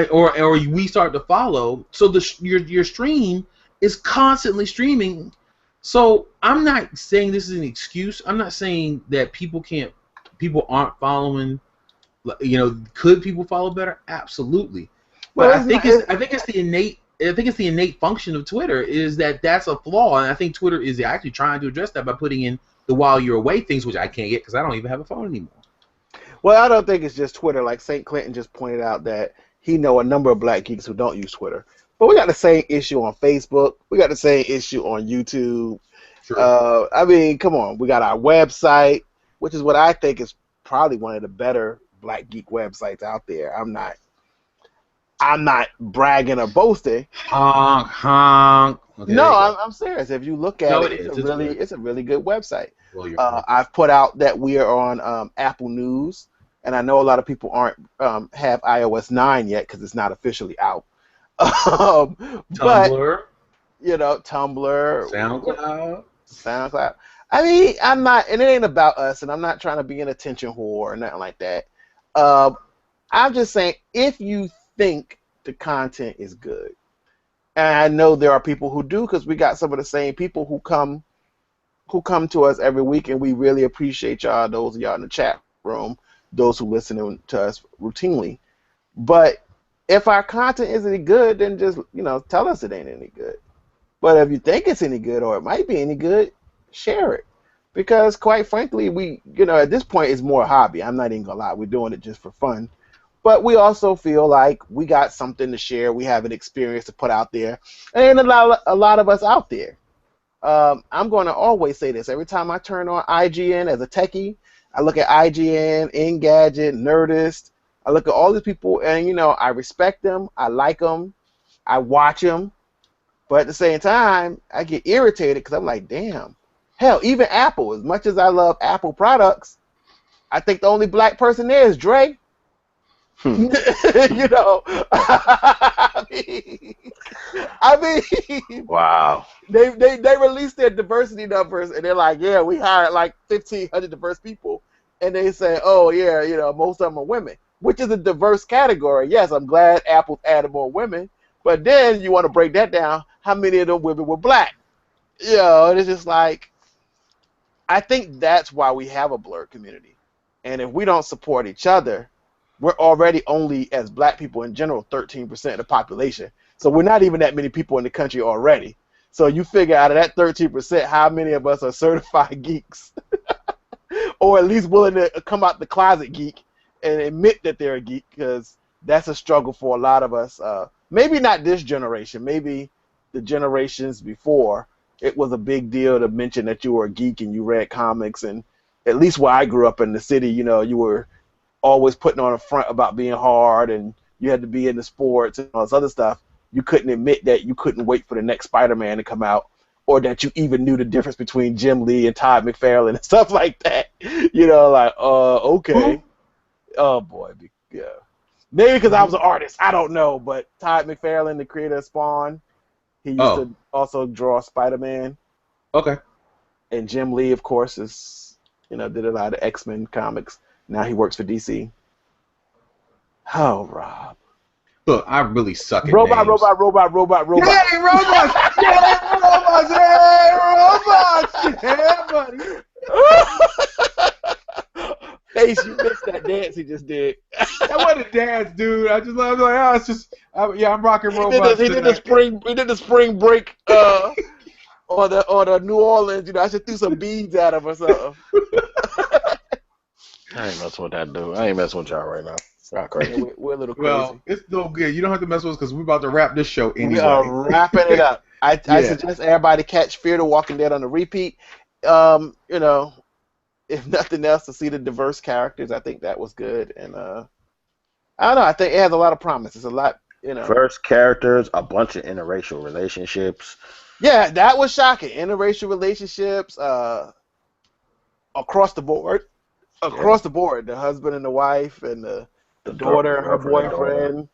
or we start to follow. So your stream is constantly streaming. So I'm not saying this is an excuse. I'm not saying that people aren't following. Could people follow better? Absolutely. But I think it's the innate function of Twitter is that's a flaw, and I think Twitter is actually trying to address that by putting in the while you're away things, which I can't get because I don't even have a phone anymore. Well, I don't think it's just Twitter. Like St. Clinton just pointed out that he know a number of black geeks who don't use Twitter. But we got the same issue on Facebook. We got the same issue on YouTube. Sure. I mean, come on. We got our website, which is what I think is probably one of the better black geek websites out there. I'm not bragging or boasting. Honk, honk. Okay, no, I'm serious. If you look at it's a really good website. Well, I've put out that we are on Apple News, and I know a lot of people aren't have iOS 9 yet because it's not officially out. Tumblr, but Tumblr, SoundCloud. I mean, I'm not, and it ain't about us, and I'm not trying to be an attention whore or nothing like that. I'm just saying, if you think the content is good, and I know there are people who do, because we got some of the same people who come to us every week, and we really appreciate y'all, those of y'all in the chat room, those who listen to us routinely. But if our content isn't any good, then just tell us it ain't any good. But if you think it's any good, or it might be any good, share it. Because quite frankly, we at this point it's more a hobby. I'm not even gonna lie, we're doing it just for fun. But we also feel like we got something to share. We have an experience to put out there, and a lot of us out there. I'm going to always say this. Every time I turn on IGN as a techie, I look at IGN, Engadget, Nerdist. I look at all these people, and I respect them. I like them. I watch them. But at the same time, I get irritated because I'm like, damn. Hell, even Apple, as much as I love Apple products, I think the only black person there is Dre. I mean, wow. They released their diversity numbers, and they're like, yeah, we hired like 1,500 diverse people, and they say, oh yeah, most of them are women, which is a diverse category. Yes, I'm glad Apple's added more women, but then you want to break that down. How many of them women were black? And it's just like, I think that's why we have a blurred community, and if we don't support each other, we're already only, as black people in general, 13% of the population. So we're not even that many people in the country already. So you figure out of that 13%, how many of us are certified geeks, or at least willing to come out the closet geek and admit that they're a geek, because that's a struggle for a lot of us. Maybe not this generation, maybe the generations before, it was a big deal to mention that you were a geek and you read comics. And at least where I grew up in the city, you know, you were always putting on a front about being hard and you had to be into sports and all this other stuff. You couldn't admit that you couldn't wait for the next Spider-Man to come out, or that you even knew the difference between Jim Lee and Todd McFarlane and stuff like that. You know, like, okay. Oh, boy. Yeah. Maybe because I was an artist. I don't know. But Todd McFarlane, the creator of Spawn, he used to also draw Spider-Man. Okay. And Jim Lee, of course, did a lot of X-Men comics. Now he works for DC. Oh, Rob. Look, I really suck at robot, names. Robot. Yay, robots! Yay, robots! Yeah, buddy. Face, you missed that dance he just did. That wasn't a dance, dude. I was like, oh, it's just, I'm rocking robots. He did the spring break on the New Orleans. You know, I should threw some beads at him or something. I ain't messing with that dude. I ain't messing with y'all right now. Y'all crazy. Yeah, we're a little crazy. Well, it's still good. You don't have to mess with us because we're about to wrap this show anyway. We are wrapping it up. I suggest everybody catch Fear the Walking Dead on the repeat. You know, if nothing else, to see the diverse characters, I think that was good. And I don't know. I think it has a lot of promise. It's a lot, you know. Diverse characters, a bunch of interracial relationships. Yeah, that was shocking. Interracial relationships, across the board. Across the board, the husband and the wife, and the daughter and her boyfriend.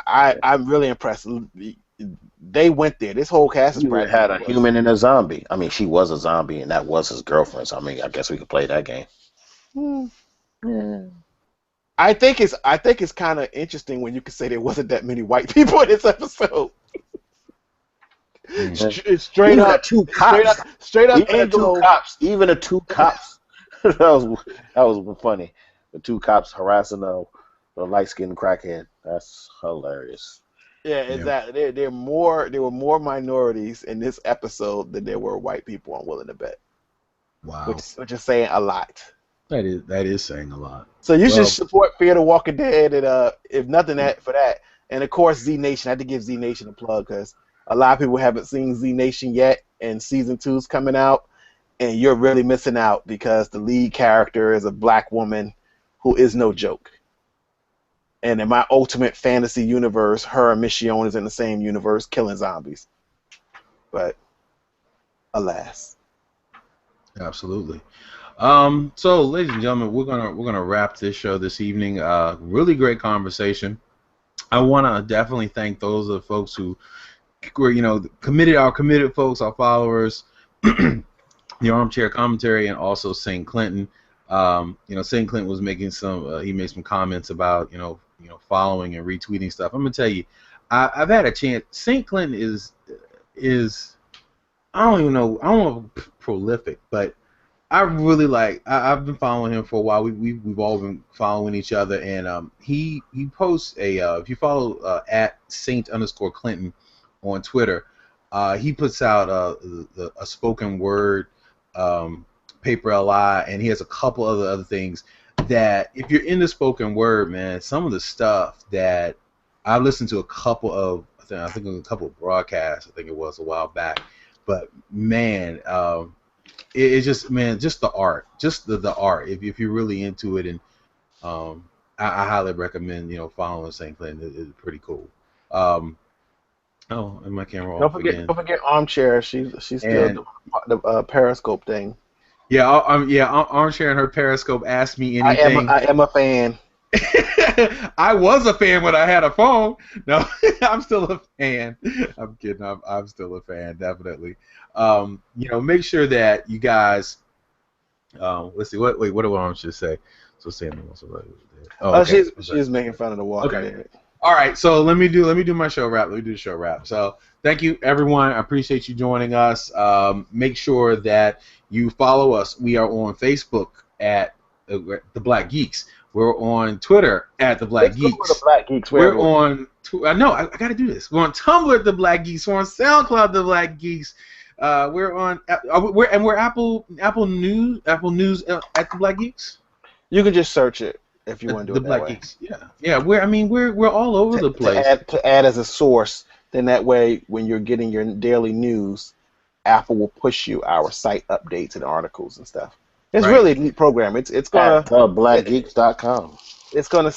I'm really impressed. They went there. This whole cast is practically had a human and a zombie. I mean, she was a zombie, and that was his girlfriend. So I mean, I guess we could play that game. Yeah. I think it's kind of interesting when you could say there wasn't that many white people in this episode. Straight up, two cops. Straight up, even the two cops. that was funny. The two cops harassing the light-skinned crackhead. That's hilarious. Yeah, exactly. There were more minorities in this episode than there were white people on Willing to Bet. Wow. Which is saying a lot. That is saying a lot. So you should support Fear the Walking Dead, and if nothing for that, and of course Z Nation. I had to give Z Nation a plug because a lot of people haven't seen Z Nation yet, and season 2's coming out. And you're really missing out because the lead character is a black woman who is no joke. And in my ultimate fantasy universe, her and Michonne is in the same universe killing zombies. But alas. Absolutely. So, ladies and gentlemen, we're gonna wrap this show this evening. Really great conversation. I want to definitely thank those of the folks who were, committed folks, our followers. The Armchair Commentary, and also St. Clinton. St. Clinton was making he made some comments about, following and retweeting stuff. I'm gonna tell you, I've had a chance. St. Clinton is I don't know prolific, but I really I've been following him for a while. We've all been following each other, and he posts if you follow at Saint_Clinton on Twitter, he puts out a spoken word paper LI, and he has a couple other things that, if you're into spoken word, man, some of the stuff that I've listened to a couple of, I think it was a couple of broadcasts, I think it was a while back, but man, it's just the art, just the art. If you're really into it, and I highly recommend following St. Clinton. It's pretty cool. And my camera off again. Don't forget Armchair. She's still the Periscope thing. Yeah, Armchair and her Periscope asked me anything. I am a fan. I was a fan when I had a phone. No, I'm still a fan. I'm kidding. I'm still a fan, definitely. Make sure that you guys. Let's see. What do Armchair say? So Sandy wants to. Oh, okay. She's making fun of the Walking Dead. All right, so let me do my show wrap. Let me do the show wrap. So thank you, everyone. I appreciate you joining us. Make sure that you follow us. We are on Facebook at the Black Geeks. We're on Twitter at the Black Geeks. The Black Geeks. We're on. I know. I got to do this. We're on Tumblr at the Black Geeks. We're on SoundCloud the Black Geeks. We're on. We're Apple News at the Black Geeks. You can just search it if you want to do it the that Black way. Geeks. Yeah. We're all over the place. To add as a source, then that way when you're getting your daily news, Apple will push you our site updates and articles and stuff. It's really a neat program. It's gonna blackgeeks.com. It's gonna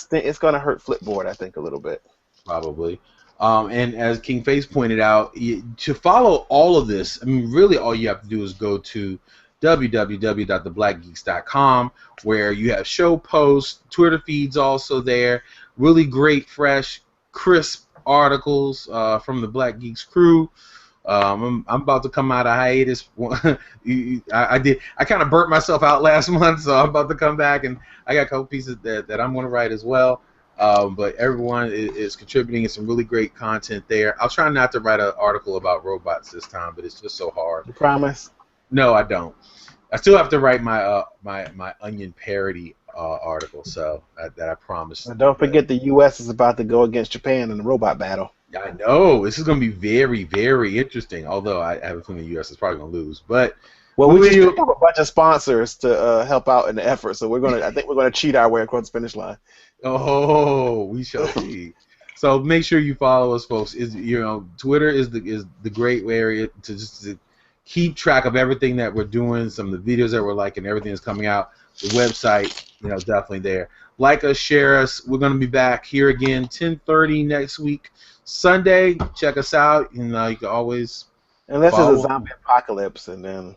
hurt Flipboard, I think, a little bit. Probably. And as King Face pointed out, to follow all of this, I mean, really all you have to do is go to www.theblackgeeks.com, where you have show posts, Twitter feeds also there, really great, fresh, crisp articles from the Black Geeks crew. I'm about to come out of hiatus. I kind of burnt myself out last month, so I'm about to come back, and I got a couple pieces that I'm going to write as well. But everyone is contributing. It's some really great content there. I'll try not to write an article about robots this time, but it's just so hard. You promise? No, I don't. I still have to write my my Onion parody article, so that I promised. And don't forget the U.S. is about to go against Japan in the robot battle. I know. This is going to be very, very interesting, although I have a feeling the U.S. is probably going to lose. But we just picked up a bunch of sponsors to help out in the effort, so I think we're going to cheat our way across the finish line. Oh, we shall see. So make sure you follow us, folks. Twitter is the great area to keep track of everything that we're doing, some of the videos that we're liking, everything that's coming out. The website, definitely there. Like us, share us. We're going to be back here again 10:30 next week, Sunday. Check us out. You can always unless there's a zombie apocalypse, and then.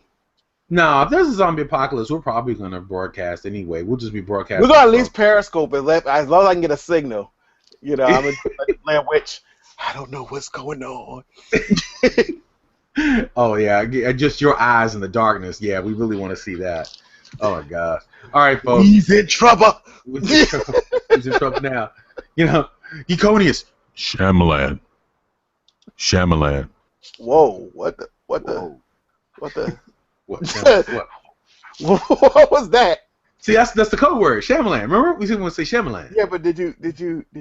No, if there's a zombie apocalypse, we're probably going to broadcast anyway. We'll just be broadcasting. We're going to at least Periscope as long as I can get a signal. I'm a Blair Witch. I don't know what's going on. Oh, yeah. Just your eyes in the darkness. Yeah, we really want to see that. Oh, my gosh. All right, folks. He's in trouble. He's in trouble now. Econius. Shyamalan. Whoa. What the? What? What was that? See, that's the code word, Shyamalan. Remember, we didn't want to say Shyamalan. Yeah, but did you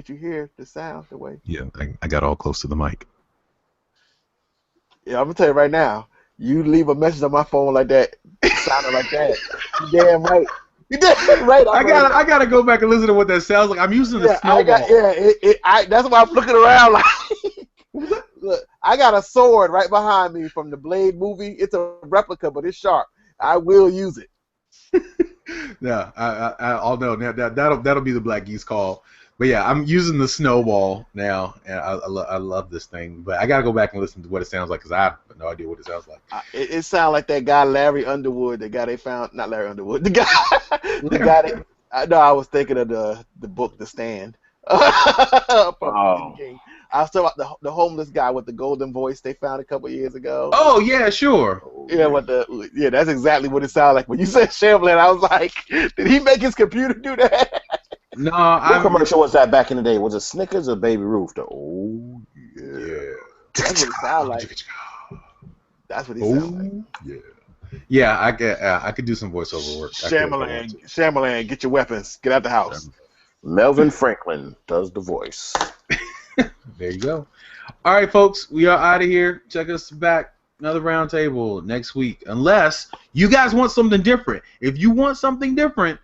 hear the sound the way? Yeah, I got all close to the mic. Yeah, I'm gonna tell you right now. You leave a message on my phone like that, sounding like that. You damn right. You damn right. I gotta go back and listen to what that sounds like. I'm using the snowball. That's why I'm looking around like. Look, I got a sword right behind me from the Blade movie. It's a replica, but it's sharp. I will use it. Yeah, I'll know. Now that'll be the Black Geeks call. But yeah, I'm using the snowball now, and I love this thing. But I gotta go back and listen to what it sounds like because I have no idea what it sounds like. It sounds like that guy Larry Underwood, the guy they found. Not Larry Underwood. The guy. I was thinking of the book The Stand. I was talking about the homeless guy with the golden voice they found a couple years ago. Oh yeah, sure. Yeah, that's exactly what it sounded like when you said Shyamalan. I was like, did he make his computer do that? No, what commercial was that back in the day? Was it Snickers or Baby Ruth? Oh yeah. That's what it sounded like. That's what he sounded like. Yeah. Yeah, I could do some voiceover work. Shyamalan, get your weapons. Get out the house. Melvin Franklin does the voice. There you go. All right, folks, we are out of here. Check us back. Another roundtable next week. Unless you guys want something different. If you want something different,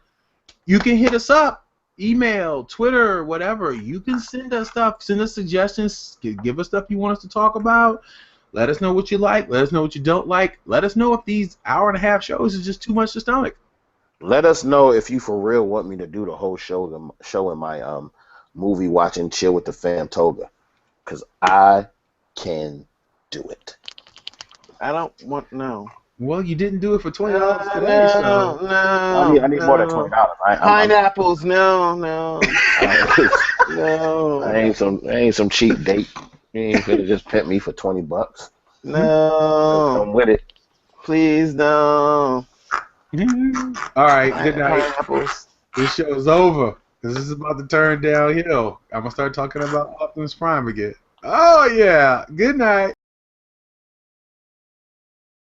you can hit us up. Email, Twitter, whatever. You can send us stuff. Send us suggestions. Give us stuff you want us to talk about. Let us know what you like. Let us know what you don't like. Let us know if these hour-and-a-half shows is just too much to stomach. Let us know if you for real want me to do the whole show in my movie watching chill with the fam toga, because I can do it. I don't want no. Well, you didn't do it for $20 today. No. I need more than $20. Pineapples, no. No. I ain't some cheap date. You ain't gonna just pimp me for $20. No. Come with it. Please, no. All right, good night. Pineapples. This show is over. This is about to turn downhill. I'm going to start talking about Optimus Prime again. Oh, yeah. Good night.